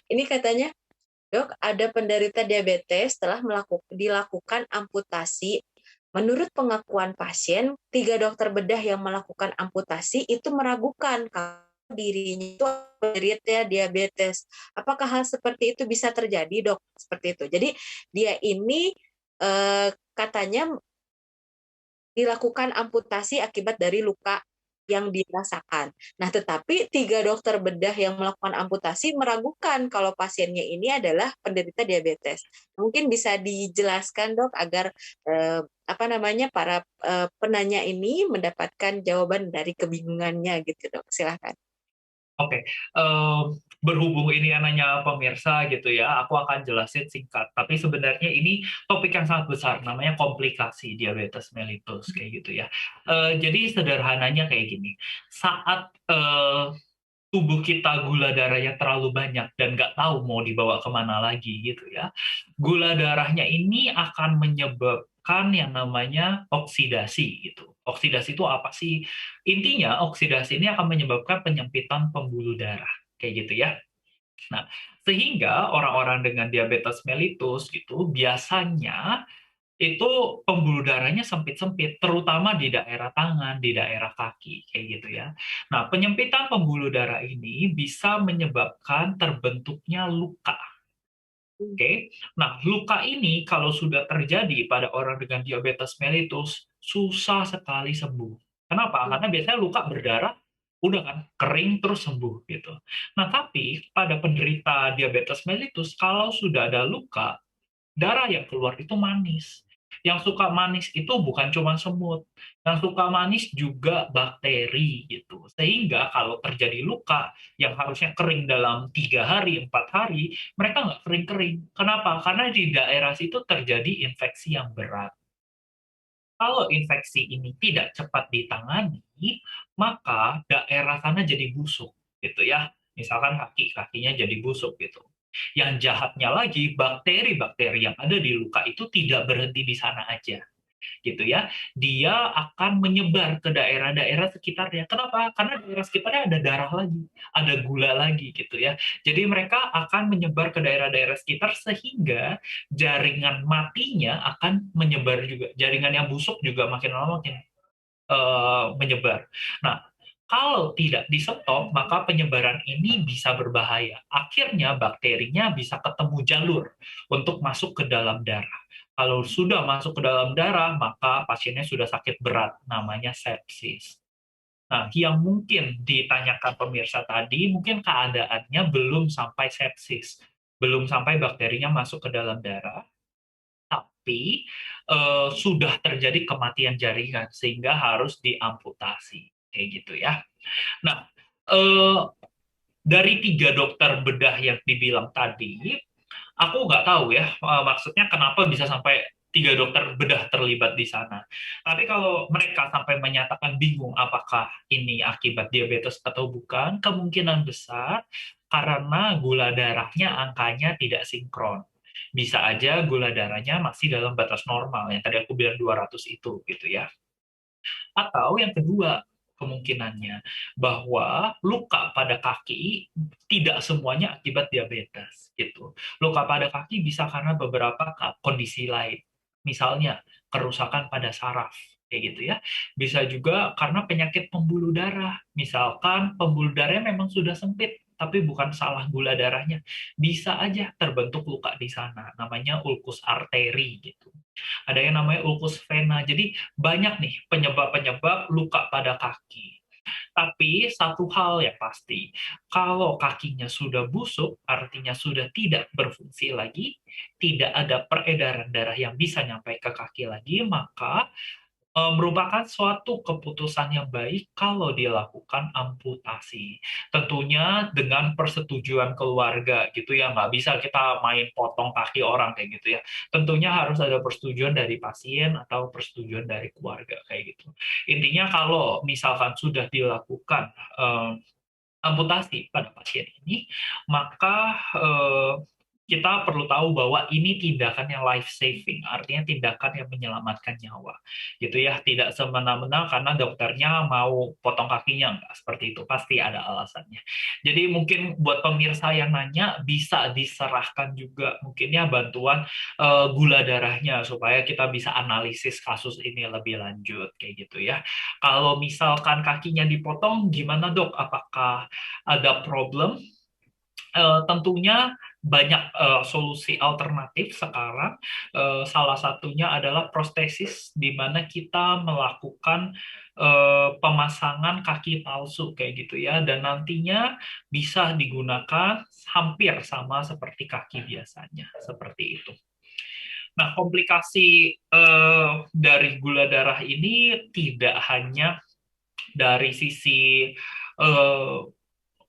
S1: Ini katanya, "Dok, ada penderita diabetes setelah dilakukan amputasi. Menurut pengakuan pasien, 3 dokter bedah yang melakukan amputasi itu meragukan kalau dirinya itu menderita diabetes. Apakah hal seperti itu bisa terjadi, Dok?" Seperti itu. Jadi dia ini, katanya dilakukan amputasi akibat dari luka yang dirasakan. Nah, tetapi 3 dokter bedah yang melakukan amputasi meragukan kalau pasiennya ini adalah penderita diabetes. Mungkin bisa dijelaskan, Dok, agar, apa namanya, para, penanya ini mendapatkan jawaban dari kebingungannya gitu, Dok. Silahkan.
S2: Oke, berhubung ini nanya pemirsa gitu ya, aku akan jelasin singkat. Tapi sebenarnya ini topik yang sangat besar, namanya komplikasi diabetes mellitus kayak gitu ya. Jadi sederhananya kayak gini, saat, tubuh kita gula darahnya terlalu banyak dan nggak tahu mau dibawa kemana lagi gitu ya, gula darahnya ini akan menyebabkan yang namanya oksidasi gitu. Oksidasi itu apa sih? Intinya oksidasi ini akan menyebabkan penyempitan pembuluh darah, kayak gitu ya. Nah, sehingga orang-orang dengan diabetes mellitus gitu biasanya itu pembuluh darahnya sempit-sempit, terutama di daerah tangan, di daerah kaki, kayak gitu ya. Nah, penyempitan pembuluh darah ini bisa menyebabkan terbentuknya luka.
S1: Mmm,
S2: Oke. Nah, luka ini kalau sudah terjadi pada orang dengan diabetes mellitus, susah sekali sembuh. Kenapa?
S1: mhm,
S2: Karena biasanya luka berdarah, udah kan, kering terus sembuh gitu. Nah, tapi pada penderita diabetes mellitus, kalau sudah ada luka, darah yang keluar itu manis. Yang suka manis itu bukan cuma semut, yang suka manis juga bakteri gitu. Sehingga kalau terjadi luka yang harusnya kering dalam 3 hari, 4 hari, mereka nggak kering-kering. Kenapa? Karena di daerah situ terjadi infeksi yang berat. Kalau infeksi ini tidak cepat ditangani, maka daerah sana jadi busuk, gitu ya. Misalkan kakinya jadi busuk gitu. Yang jahatnya lagi, bakteri-bakteri yang ada di luka itu tidak berhenti di sana aja, gitu ya. Dia akan menyebar ke daerah-daerah sekitarnya. Kenapa? Karena daerah sekitarnya ada darah lagi, ada gula lagi gitu ya. Jadi mereka akan menyebar ke daerah-daerah sekitar sehingga jaringan matinya akan menyebar juga. Jaringan yang busuk juga makin lama makin menyebar. Nah, kalau tidak di-stop, maka penyebaran ini bisa berbahaya. Akhirnya bakterinya bisa ketemu jalur untuk masuk ke dalam darah. Kalau sudah masuk ke dalam darah, maka pasiennya sudah sakit berat, namanya sepsis. Nah, yang mungkin ditanyakan pemirsa tadi, mungkin keadaannya belum sampai sepsis, belum sampai bakterinya masuk ke dalam darah, tapi sudah terjadi kematian jaringan sehingga harus diamputasi, kayak gitu ya. Nah, eh, dari 3 dokter bedah yang dibilang tadi, aku nggak tahu ya, maksudnya kenapa bisa sampai 3 dokter bedah terlibat di sana. Tapi kalau mereka sampai menyatakan bingung apakah ini akibat diabetes atau bukan, kemungkinan besar karena gula darahnya angkanya tidak sinkron. Bisa aja gula darahnya masih dalam batas normal, yang tadi aku bilang 200 itu, gitu ya. Atau yang kedua, kemungkinannya bahwa luka pada kaki tidak semuanya akibat diabetes gitu. Luka pada kaki bisa karena beberapa kondisi lain. Misalnya kerusakan pada saraf kayak gitu ya. Bisa juga karena penyakit pembuluh darah. Misalkan pembuluh darahnya memang sudah sempit tapi bukan salah gula darahnya. Bisa aja terbentuk luka di sana, namanya ulkus arteri gitu. Ada yang namanya ulkus vena. Jadi banyak nih penyebab-penyebab luka pada kaki. Tapi satu hal yang pasti, kalau kakinya sudah busuk, artinya sudah tidak berfungsi lagi, tidak ada peredaran darah yang bisa nyampe ke kaki lagi, maka merupakan suatu keputusan yang baik kalau dilakukan amputasi. Tentunya dengan persetujuan keluarga gitu ya, nggak bisa kita main potong kaki orang kayak gitu ya. Tentunya harus ada persetujuan dari pasien atau persetujuan dari keluarga kayak gitu. Intinya kalau misalkan sudah dilakukan amputasi pada pasien ini, maka kita perlu tahu bahwa ini tindakan yang life saving, artinya tindakan yang menyelamatkan nyawa. Gitu ya, tidak semena-mena karena dokternya mau potong kakinya, enggak seperti itu, pasti ada alasannya. Jadi mungkin buat pemirsa yang nanya bisa diserahkan juga mungkinnya bantuan gula darahnya supaya kita bisa analisis kasus ini lebih lanjut kayak gitu ya. Kalau misalkan kakinya dipotong gimana, Dok? Apakah ada problem? Tentunya banyak solusi alternatif sekarang. Salah satunya adalah prostesis, di mana kita melakukan pemasangan kaki palsu kayak gitu ya, dan nantinya bisa digunakan hampir sama seperti kaki biasanya, seperti itu. Nah, komplikasi dari gula darah ini tidak hanya dari sisi eh,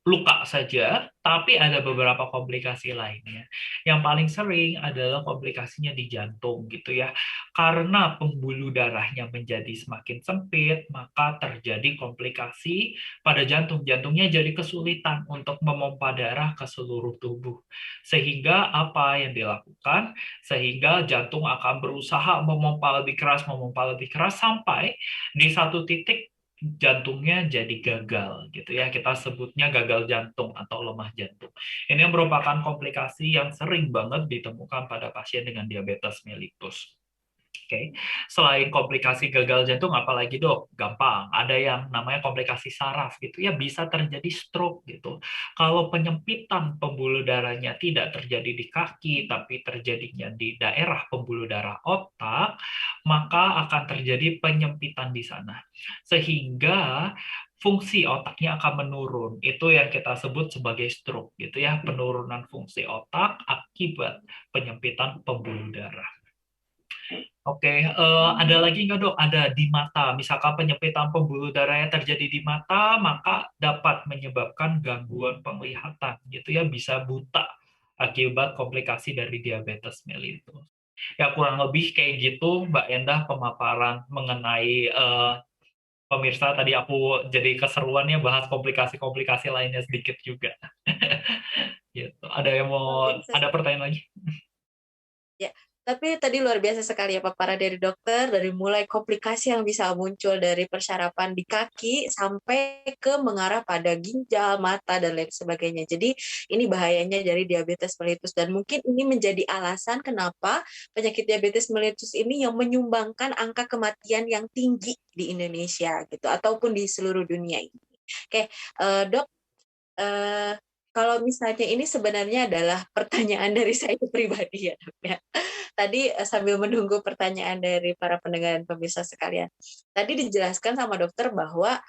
S2: luka saja, tapi ada beberapa komplikasi lainnya. Yang paling sering adalah komplikasinya di jantung gitu ya. Karena pembuluh darahnya menjadi semakin sempit, maka terjadi komplikasi pada jantung. Jantungnya jadi kesulitan untuk memompa darah ke seluruh tubuh. Sehingga apa yang dilakukan? Sehingga jantung akan berusaha memompa lebih keras sampai di satu titik jantungnya jadi gagal gitu ya, kita sebutnya gagal jantung atau lemah jantung. Ini merupakan komplikasi yang sering banget ditemukan pada pasien dengan diabetes mellitus. Oke, selain komplikasi gagal jantung, apalagi dok? Gampang, ada yang namanya komplikasi saraf gitu ya, bisa terjadi stroke gitu. Kalau penyempitan pembuluh darahnya tidak terjadi di kaki, tapi terjadinya di daerah pembuluh darah otak, maka akan terjadi penyempitan di sana. Sehingga fungsi otaknya akan menurun. Itu yang kita sebut sebagai stroke gitu ya, penurunan fungsi otak akibat penyempitan pembuluh darah. Oke, ada lagi nggak dok? Ada di mata, misalkan penyempitan pembuluh darahnya terjadi di mata, maka dapat menyebabkan gangguan penglihatan, gitu ya, bisa buta akibat komplikasi dari diabetes mellitus. Ya kurang lebih kayak gitu, Mbak Endah, pemaparan mengenai pemirsa. Tadi aku jadi keseruannya bahas komplikasi-komplikasi lainnya sedikit juga. Gitu. Ada yang
S1: Luar
S2: mau,
S1: biasa.
S2: ada pertanyaan lagi?
S1: Ya, tapi tadi luar biasa sekali ya paparan dari dokter, dari mulai komplikasi yang bisa muncul dari persyarapan di kaki sampai ke mengarah pada ginjal, mata, dan lain sebagainya. Jadi ini bahayanya dari diabetes mellitus, dan mungkin ini menjadi alasan kenapa penyakit diabetes mellitus ini yang menyumbangkan angka kematian yang tinggi di Indonesia gitu, ataupun di seluruh dunia ini. Oke, dok, eh, kalau misalnya ini sebenarnya adalah pertanyaan dari saya pribadi ya dok ya. Tadi sambil menunggu pertanyaan dari para pendengar dan pemirsa sekalian. Tadi dijelaskan sama dokter bahwa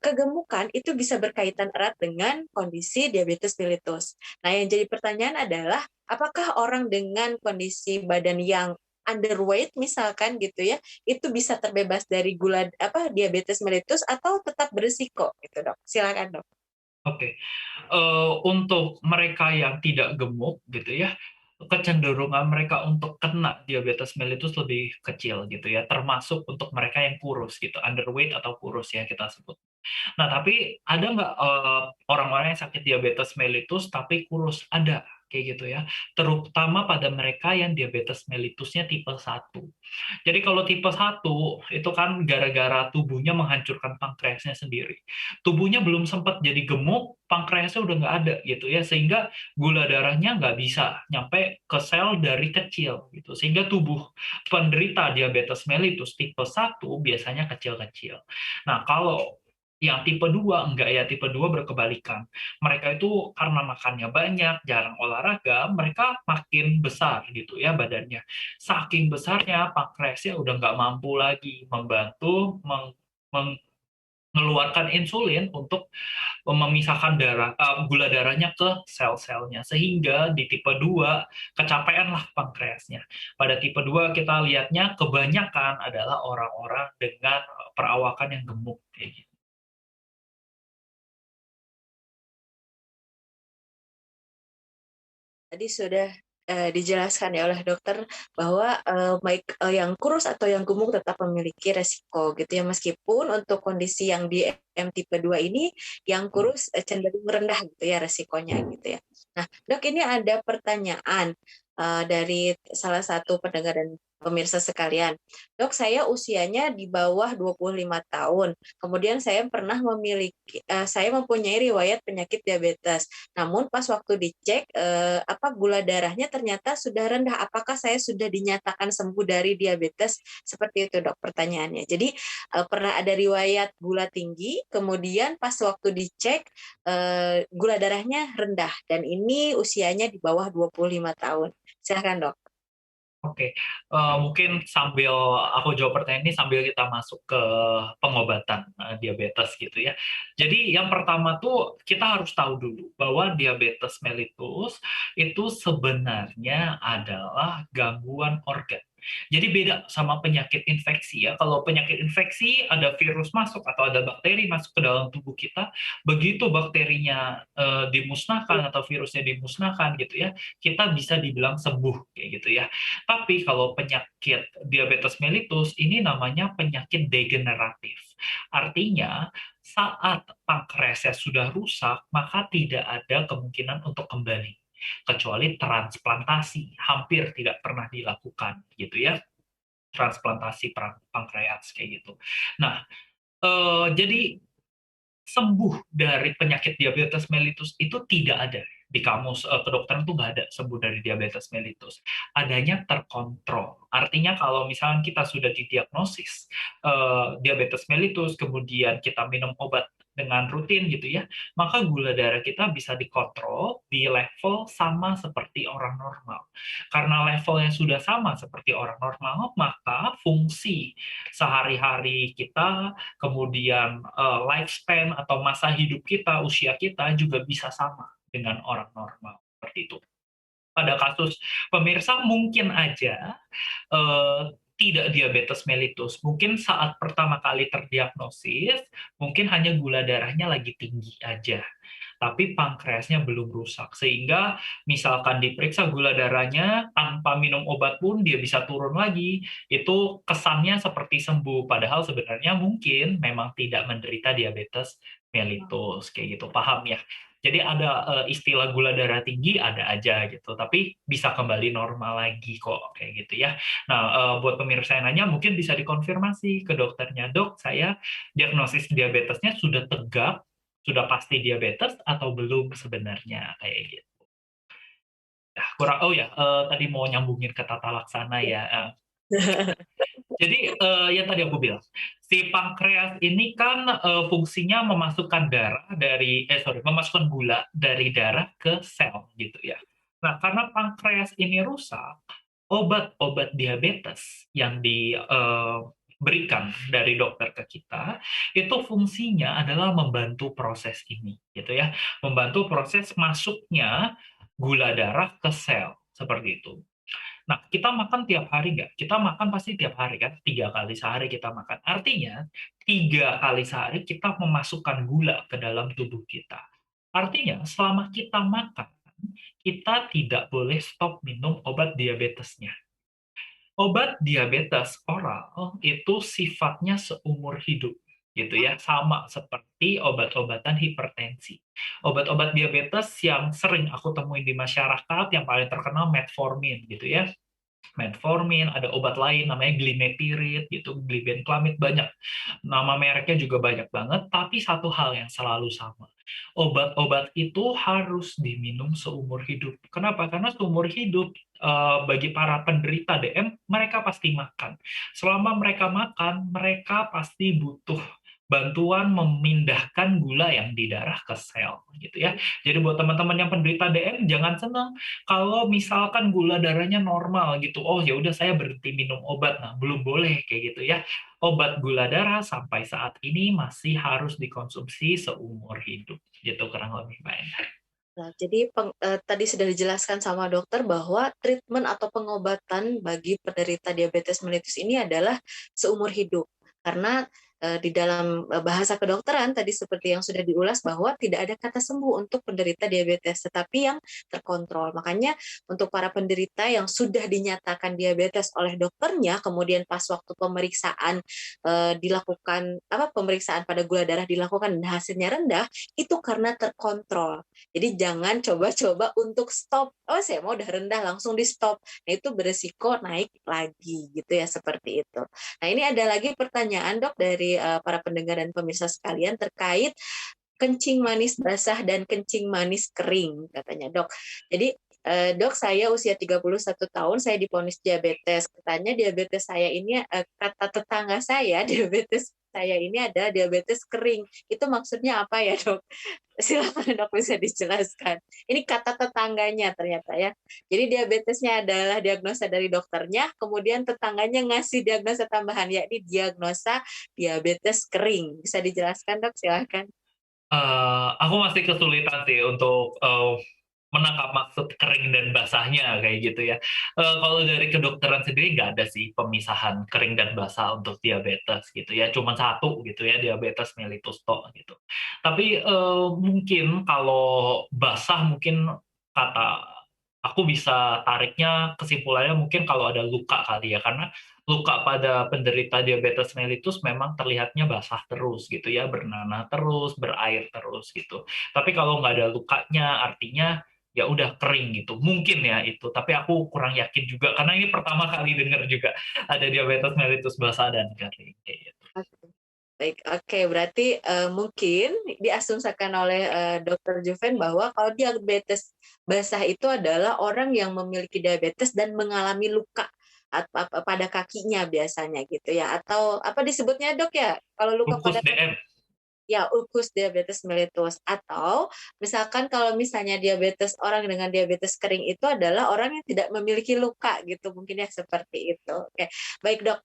S1: kegemukan itu bisa berkaitan erat dengan kondisi diabetes mellitus. Nah, yang jadi pertanyaan adalah apakah orang dengan kondisi badan yang underweight misalkan gitu ya, itu bisa terbebas dari diabetes mellitus atau tetap berisiko gitu, Dok? Silakan, Dok.
S2: Oke, untuk mereka yang tidak gemuk gitu ya, kecenderungan mereka untuk kena diabetes mellitus lebih kecil gitu ya, termasuk untuk mereka yang kurus gitu, underweight atau kurus ya kita sebut. Nah, tapi ada nggak orang-orang yang sakit diabetes mellitus tapi kurus? Ada, kayak gitu ya. Terutama pada mereka yang diabetes mellitusnya tipe 1. Jadi kalau tipe 1 itu kan gara-gara tubuhnya menghancurkan pankreasnya sendiri. Tubuhnya belum sempat jadi gemuk, pankreasnya udah nggak ada gitu ya, sehingga gula darahnya nggak bisa nyampe ke sel dari kecil gitu. Sehingga tubuh penderita diabetes mellitus tipe 1 biasanya kecil-kecil. Nah, kalau yang tipe 2 enggak ya, tipe 2 berkebalikan. Mereka itu karena makannya banyak, jarang olahraga, mereka makin besar gitu ya badannya. Saking besarnya, pankreasnya udah nggak mampu lagi membantu mengeluarkan insulin untuk memisahkan gula darahnya ke sel-selnya. Sehingga di tipe 2, kecapean lah pankreasnya. Pada tipe 2 kita lihatnya kebanyakan adalah orang-orang dengan perawakan yang gemuk. Kayak gitu.
S1: Tadi sudah dijelaskan ya oleh dokter bahwa baik yang kurus atau yang gemuk tetap memiliki resiko gitu ya, meskipun untuk kondisi yang di M tipe 2 ini yang kurus cenderung rendah gitu ya resikonya gitu ya. Nah, Dok, ini ada pertanyaan dari salah satu pendengar dan pemirsa sekalian. Dok, saya usianya di bawah 25 tahun. Kemudian saya mempunyai riwayat penyakit diabetes. Namun pas waktu dicek gula darahnya ternyata sudah rendah. Apakah saya sudah dinyatakan sembuh dari diabetes? Seperti itu, Dok, pertanyaannya. Jadi pernah ada riwayat gula tinggi, kemudian pas waktu dicek gula darahnya rendah, dan ini usianya di bawah 25 tahun. Silakan, Dok.
S2: Oke, mungkin sambil aku jawab pertanyaan ini sambil kita masuk ke pengobatan diabetes gitu ya. Jadi yang pertama tuh kita harus tahu dulu bahwa diabetes mellitus itu sebenarnya adalah gangguan organ. Jadi beda sama penyakit infeksi ya. Kalau penyakit infeksi ada virus masuk atau ada bakteri masuk ke dalam tubuh kita, begitu bakterinya dimusnahkan atau virusnya dimusnahkan gitu ya, kita bisa dibilang sembuh kayak gitu ya. Tapi kalau penyakit diabetes mellitus ini namanya penyakit degeneratif. Artinya saat pankreasnya sudah rusak, maka tidak ada kemungkinan untuk kembali. Kecuali transplantasi, hampir tidak pernah dilakukan gitu ya. Transplantasi pankreas kayak gitu. Nah, jadi sembuh dari penyakit diabetes mellitus itu tidak ada di kamus kedokteran, itu nggak ada sembuh dari diabetes mellitus. Adanya terkontrol. Artinya kalau misalnya kita sudah didiagnosis diabetes mellitus, kemudian kita minum obat dengan rutin gitu ya, maka gula darah kita bisa dikontrol di level sama seperti orang normal. Karena levelnya sudah sama seperti orang normal, maka fungsi sehari-hari kita, kemudian lifespan atau masa hidup kita, usia kita juga bisa sama dengan orang normal seperti itu. Pada kasus pemirsa mungkin aja tidak diabetes mellitus. Mungkin saat pertama kali terdiagnosis, mungkin hanya gula darahnya lagi tinggi aja, tapi pankreasnya belum rusak. Sehingga misalkan diperiksa gula darahnya tanpa minum obat pun dia bisa turun lagi. Itu kesannya seperti sembuh, padahal sebenarnya mungkin memang tidak menderita diabetes mellitus kayak gitu. Paham ya? Jadi ada istilah gula darah tinggi ada aja gitu, tapi bisa kembali normal lagi kok kayak gitu ya. Nah, buat pemirsa yang nanya mungkin bisa dikonfirmasi ke dokternya, dok, saya diagnosis diabetesnya sudah tegak, sudah pasti diabetes atau belum sebenarnya kayak gitu. Nah, kurang oh ya, tadi mau nyambungin ke tata laksana ya. Jadi yang tadi aku bilang, si pankreas ini kan fungsinya memasukkan darah dari memasukkan gula dari darah ke sel gitu ya. Nah, karena pankreas ini rusak, obat-obat diabetes yang diberikan dari dokter ke kita itu fungsinya adalah membantu proses ini gitu ya, membantu proses masuknya gula darah ke sel seperti itu. Nah, kita makan tiap hari nggak? Kita makan pasti tiap hari kan, 3 kali sehari kita makan. Artinya, 3 kali sehari kita memasukkan gula ke dalam tubuh kita. Artinya, selama kita makan, kita tidak boleh stop minum obat diabetesnya. Obat diabetes oral itu sifatnya seumur hidup, gitu ya, sama seperti obat-obatan hipertensi. Obat-obat diabetes yang sering aku temuin di masyarakat yang paling terkenal metformin, gitu ya. Metformin, ada obat lain namanya glimepirid gitu, glibenclamid, banyak. Nama mereknya juga banyak banget, tapi satu hal yang selalu sama. Obat-obat itu harus diminum seumur hidup. Kenapa? Karena seumur hidup bagi para penderita DM, mereka pasti makan. Selama mereka makan, mereka pasti butuh bantuan memindahkan gula yang di darah ke sel gitu ya. Jadi buat teman-teman yang penderita DM jangan senang kalau misalkan gula darahnya normal gitu, oh ya udah saya berhenti minum obat. Nah, belum boleh kayak gitu ya. Obat gula darah sampai saat ini masih harus dikonsumsi seumur hidup. Gitu kurang lebih Mbak Enda.
S1: Nah, jadi tadi sudah dijelaskan sama dokter bahwa treatment atau pengobatan bagi penderita diabetes mellitus ini adalah seumur hidup. Karena di dalam bahasa kedokteran tadi seperti yang sudah diulas bahwa tidak ada kata sembuh untuk penderita diabetes, tetapi yang terkontrol. Makanya untuk para penderita yang sudah dinyatakan diabetes oleh dokternya, kemudian pas waktu pemeriksaan dilakukan pemeriksaan pada gula darah dilakukan dan hasilnya rendah, itu karena terkontrol. Jadi jangan coba-coba untuk stop. Oh, saya mau udah rendah langsung di stop. Nah, itu beresiko naik lagi gitu ya, seperti itu. Nah, ini ada lagi pertanyaan Dok dari para pendengar dan pemirsa sekalian terkait kencing manis basah dan kencing manis kering katanya Dok. Jadi Dok, saya usia 31 tahun, saya divonis diabetes. Katanya diabetes saya ini, kata tetangga saya, diabetes saya ini ada diabetes kering. Itu maksudnya apa ya, Dok? Silakan Dok bisa dijelaskan. Ini kata tetangganya ternyata ya. Jadi diabetesnya adalah diagnosa dari dokternya, kemudian tetangganya ngasih diagnosa tambahan, yakni diagnosa diabetes kering. Bisa dijelaskan Dok? Silakan.
S2: Aku masih kesulitan sih untuk menangkap maksud kering dan basahnya kayak gitu ya. Kalau dari kedokteran sendiri nggak ada sih pemisahan kering dan basah untuk diabetes gitu ya. Cuma satu gitu ya, diabetes mellitus tok gitu. Tapi mungkin kalau basah mungkin kata aku bisa tariknya kesimpulannya mungkin kalau ada luka kali ya, karena luka pada penderita diabetes mellitus memang terlihatnya basah terus gitu ya, bernanah terus, berair terus gitu. Tapi kalau nggak ada lukanya, artinya ya udah kering gitu. Mungkin ya itu, tapi aku kurang yakin juga karena ini pertama kali dengar juga ada diabetes mellitus basah dan kering kayak gitu.
S1: Baik, oke. Berarti mungkin diasumsikan oleh Dokter Juven bahwa kalau diabetes basah itu adalah orang yang memiliki diabetes dan mengalami luka pada kakinya biasanya gitu ya, atau apa disebutnya Dok ya? Kalau luka
S2: Lupus
S1: pada kaki,
S2: DM.
S1: ya ulkus diabetes mellitus, atau misalkan kalau misalnya diabetes, orang dengan diabetes kering itu adalah orang yang tidak memiliki luka gitu, mungkin ya seperti itu. Oke, baik Dok.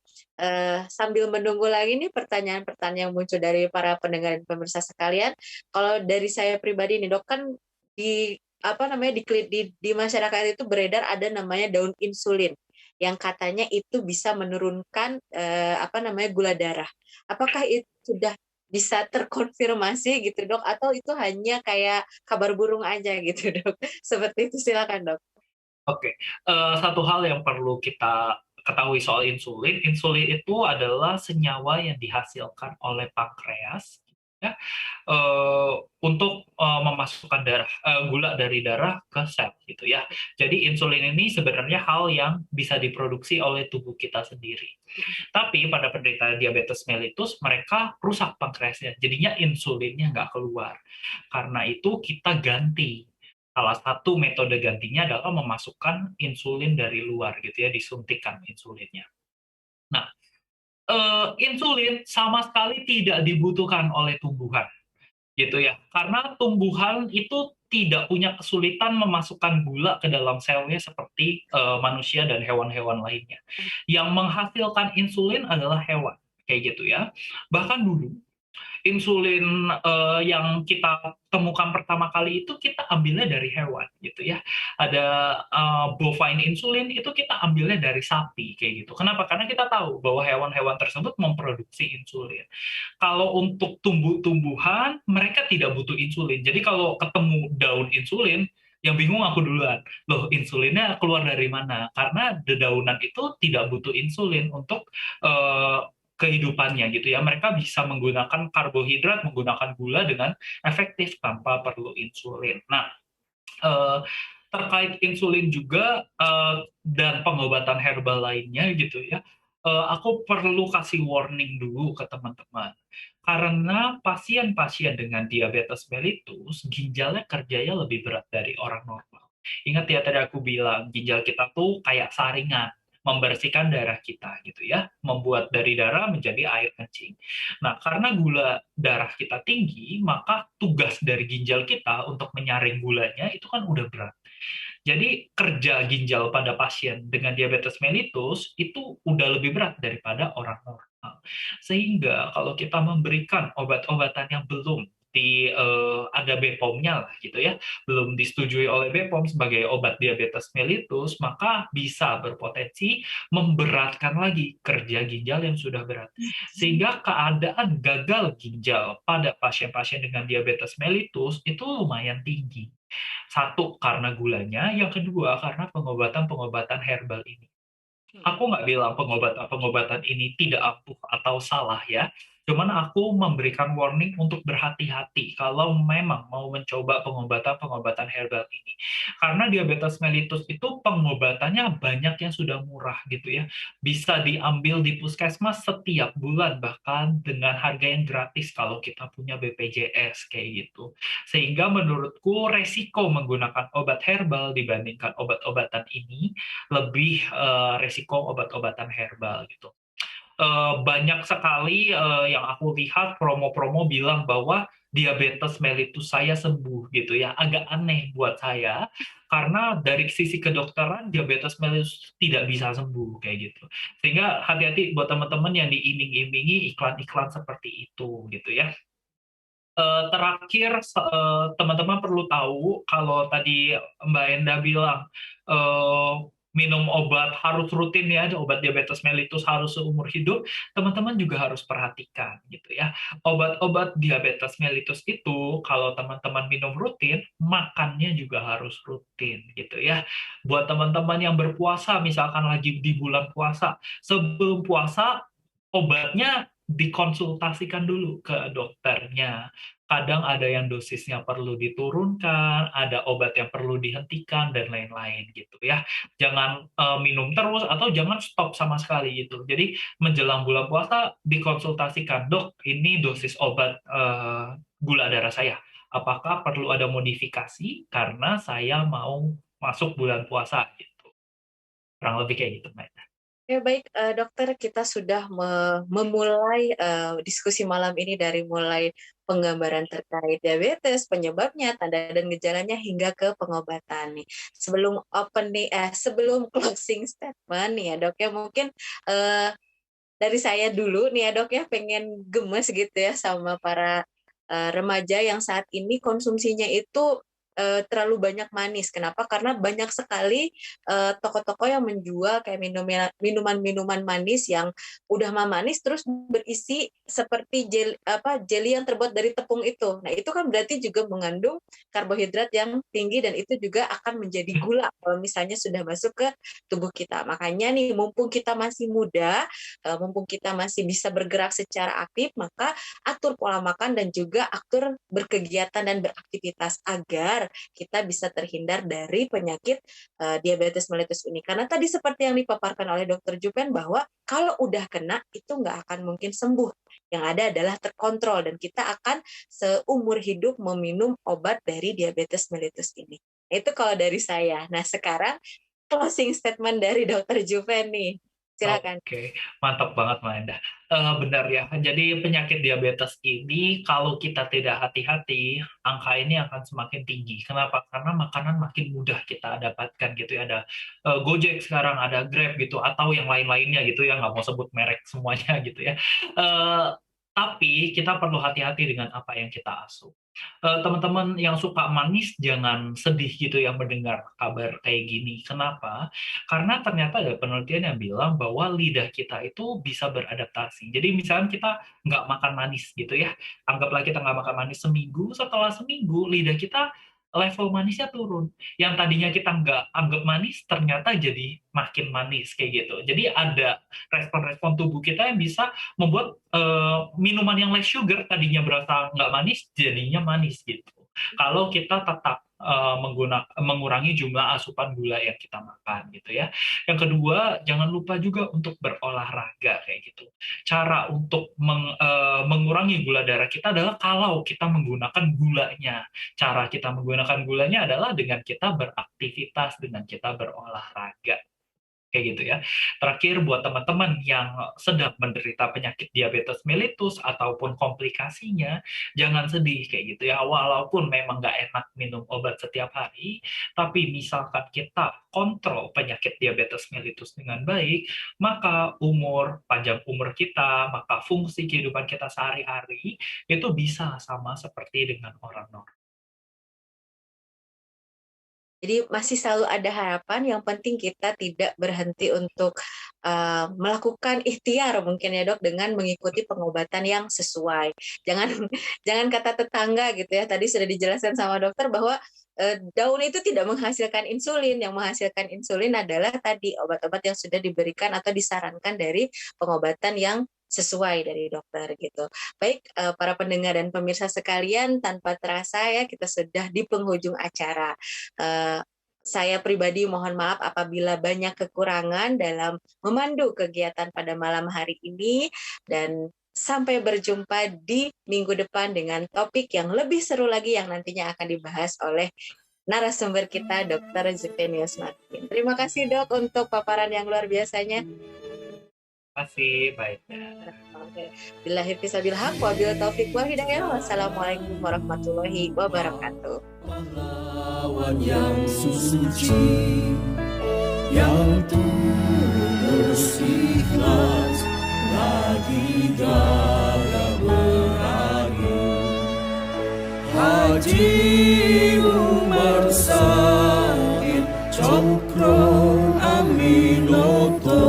S1: Sambil menunggu lagi nih pertanyaan-pertanyaan yang muncul dari para pendengar dan pemirsa sekalian. Kalau dari saya pribadi nih Dok, kan di apa namanya di masyarakat itu beredar ada namanya daun insulin. yang katanya itu bisa menurunkan gula darah. Apakah itu sudah bisa terkonfirmasi gitu dok, atau itu hanya kayak kabar burung aja gitu dok? Seperti itu, silakan dok.
S2: Oke, satu hal yang perlu kita ketahui soal insulin, insulin itu adalah senyawa yang dihasilkan oleh pankreas, ya, untuk memasukkan gula dari darah ke sel, gitu ya. Jadi insulin ini sebenarnya hal yang bisa diproduksi oleh tubuh kita sendiri. Tapi pada penderita diabetes mellitus, mereka rusak pankreasnya, jadinya insulinnya nggak keluar. Karena itu kita ganti. Salah satu metode gantinya adalah memasukkan insulin dari luar gitu ya, disuntikan insulinnya. Nah, insulin sama sekali tidak dibutuhkan oleh tumbuhan gitu ya. Karena tumbuhan itu tidak punya kesulitan memasukkan gula ke dalam selnya seperti manusia dan hewan-hewan lainnya. Yang menghasilkan insulin adalah hewan, kayak gitu ya. Bahkan dulu insulin yang kita temukan pertama kali itu kita ambilnya dari hewan gitu ya. Ada bovine insulin itu kita ambilnya dari sapi kayak gitu. Kenapa? Karena kita tahu bahwa hewan-hewan tersebut memproduksi insulin. Kalau untuk tumbuh-tumbuhan mereka tidak butuh insulin. Jadi kalau ketemu daun insulin, yang bingung aku duluan, loh insulinnya keluar dari mana? Karena dedaunan itu tidak butuh insulin untuk eh, kehidupannya gitu ya. Mereka bisa menggunakan karbohidrat, menggunakan gula dengan efektif tanpa perlu insulin. Nah, eh, terkait insulin juga dan pengobatan herbal lainnya gitu ya, aku perlu kasih warning dulu ke teman-teman. Karena pasien-pasien dengan diabetes mellitus, ginjalnya kerjanya lebih berat dari orang normal. Ingat ya tadi aku bilang, ginjal kita tuh kayak saringan, membersihkan darah kita gitu ya, membuat dari darah menjadi air kencing. Nah, karena gula darah kita tinggi, maka tugas dari ginjal kita untuk menyaring gulanya itu kan udah berat. Jadi kerja ginjal pada pasien dengan diabetes mellitus itu udah lebih berat daripada orang normal. Sehingga kalau kita memberikan obat-obatan yang belum ada BPOM-nya lah gitu ya, belum disetujui oleh BPOM sebagai obat diabetes mellitus, maka bisa berpotensi memberatkan lagi kerja ginjal yang sudah berat. Sehingga keadaan gagal ginjal pada pasien-pasien dengan diabetes mellitus itu lumayan tinggi. Satu, karena gulanya, yang kedua, karena pengobatan-pengobatan herbal ini. Aku nggak bilang pengobatan-pengobatan ini tidak ampuh atau salah ya, cuman aku memberikan warning untuk berhati-hati kalau memang mau mencoba pengobatan-pengobatan herbal ini. Karena diabetes mellitus itu pengobatannya banyak yang sudah murah gitu ya. Bisa diambil di puskesmas setiap bulan, bahkan dengan harga yang gratis kalau kita punya BPJS kayak gitu. Sehingga menurutku resiko menggunakan obat herbal dibandingkan obat-obatan ini lebih resiko obat-obatan herbal gitu. Banyak sekali yang aku lihat promo-promo bilang bahwa diabetes mellitus saya sembuh gitu ya. Agak aneh buat saya karena dari sisi kedokteran diabetes mellitus tidak bisa sembuh kayak gitu. Sehingga hati-hati buat teman-teman yang diiming-imingi iklan-iklan seperti itu gitu ya. Terakhir teman-teman perlu tahu kalau tadi Mbak Enda bilang, eee, minum obat harus rutin ya, obat diabetes mellitus harus seumur hidup, teman-teman juga harus perhatikan gitu ya. Obat-obat diabetes mellitus itu kalau teman-teman minum rutin, makannya juga harus rutin gitu ya. Buat teman-teman yang berpuasa, misalkan lagi di bulan puasa, sebelum puasa obatnya dikonsultasikan dulu ke dokternya. Kadang ada yang dosisnya perlu diturunkan, ada obat yang perlu dihentikan, dan lain-lain gitu ya. Jangan minum terus atau jangan stop sama sekali gitu. Jadi menjelang bulan puasa dikonsultasikan, dok ini dosis obat gula darah saya. Apakah perlu ada modifikasi karena saya mau masuk bulan puasa gitu. Kurang lebih kayak gitu, Mbak.
S1: Ya baik, dokter, kita sudah memulai diskusi malam ini dari mulai penggambaran terkait diabetes, penyebabnya, tanda dan gejalanya hingga ke pengobatan nih. Sebelum closing statement nih ya dok ya, mungkin dari saya dulu nih ya dok ya, pengen gemes gitu ya sama para remaja yang saat ini konsumsinya itu terlalu banyak manis. Kenapa? Karena banyak sekali toko-toko yang menjual kayak minuman-minuman manis yang udah manis terus berisi seperti jelly yang terbuat dari tepung itu. Nah, itu kan berarti juga mengandung karbohidrat yang tinggi dan itu juga akan menjadi gula kalau misalnya sudah masuk ke tubuh kita. Makanya nih, mumpung kita masih muda, mumpung kita masih bisa bergerak secara aktif, maka atur pola makan dan juga atur berkegiatan dan beraktivitas agar kita bisa terhindar dari penyakit diabetes mellitus ini. Karena tadi seperti yang dipaparkan oleh Dr. Jupen bahwa kalau udah kena itu nggak akan mungkin sembuh. Yang ada adalah terkontrol dan kita akan seumur hidup meminum obat dari diabetes mellitus ini. Itu kalau dari saya. Nah, sekarang closing statement dari Dr. Juven nih. Silakan.
S2: Oke, mantap banget Mbak Endah. Benar ya, jadi penyakit diabetes ini kalau kita tidak hati-hati, angka ini akan semakin tinggi. Kenapa? Karena makanan makin mudah kita dapatkan gitu ya. Ada Gojek sekarang, ada Grab gitu, atau yang lain-lainnya gitu ya, nggak mau sebut merek semuanya gitu ya. Tapi kita perlu hati-hati dengan apa yang kita asuh. Teman-teman yang suka manis jangan sedih gitu ya mendengar kabar kayak gini. Kenapa? Karena ternyata ada penelitian yang bilang bahwa lidah kita itu bisa beradaptasi. Jadi misalnya kita nggak makan manis gitu ya, anggaplah kita nggak makan manis seminggu, setelah seminggu lidah kita level manisnya turun. Yang tadinya kita nggak anggap manis, ternyata jadi makin manis kayak gitu. Jadi ada respon-respon tubuh kita yang bisa membuat minuman yang less sugar tadinya berasa nggak manis, jadinya manis gitu. Kalau kita tetap mengurangi jumlah asupan gula yang kita makan gitu ya. Yang kedua, jangan lupa juga untuk berolahraga kayak gitu. Cara untuk mengurangi gula darah kita adalah kalau kita menggunakan gulanya. Cara kita menggunakan gulanya adalah dengan kita beraktivitas, dengan kita berolahraga. Kayak gitu ya. Terakhir buat teman-teman yang sedang menderita penyakit diabetes mellitus ataupun komplikasinya, jangan sedih kayak gitu ya. Walaupun memang nggak enak minum obat setiap hari, tapi misalkan kita kontrol penyakit diabetes mellitus dengan baik, maka panjang umur kita, maka fungsi kehidupan kita sehari-hari itu bisa sama seperti dengan orang normal.
S1: Jadi masih selalu ada harapan, yang penting kita tidak berhenti untuk melakukan ikhtiar mungkin ya dok, dengan mengikuti pengobatan yang sesuai. Jangan kata tetangga gitu ya, tadi sudah dijelaskan sama dokter bahwa daun itu tidak menghasilkan insulin, yang menghasilkan insulin adalah tadi obat-obat yang sudah diberikan atau disarankan dari pengobatan yang sesuai dari dokter gitu. Baik para pendengar dan pemirsa sekalian, tanpa terasa ya kita sudah di penghujung acara. Saya pribadi mohon maaf apabila banyak kekurangan dalam memandu kegiatan pada malam hari ini, dan sampai berjumpa di minggu depan dengan topik yang lebih seru lagi yang nantinya akan dibahas oleh narasumber kita, Dr. Zefenius Martin. Terima kasih dok untuk paparan yang luar biasanya.
S2: Masih baik.
S1: Billahi fissabil haq wa bil taufiq wal hidayah. Wassalamualaikum warahmatullahi wabarakatuh.
S3: Pahlawan yang suci, yang tulus ikhlas, lagi gagah berani. Haji Umar Said Cokro Aminoto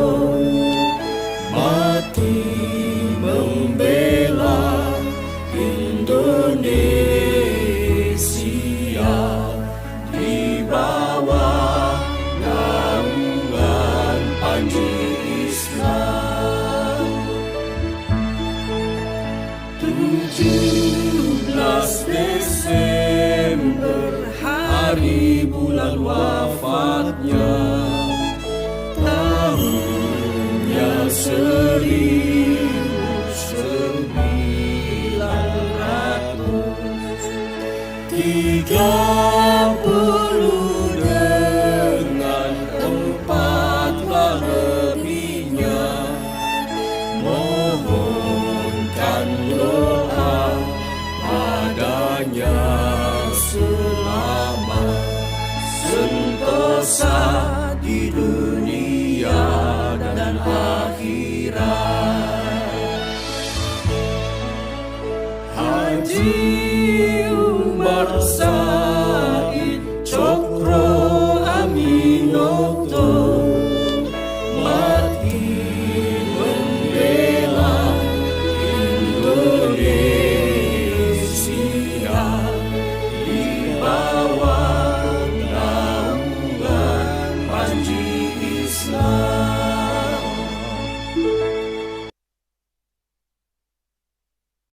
S3: mati membela Indonesia di bawah naungan Panji Islam. 17 Desember hari bulan wafatnya, tahunnya 1903.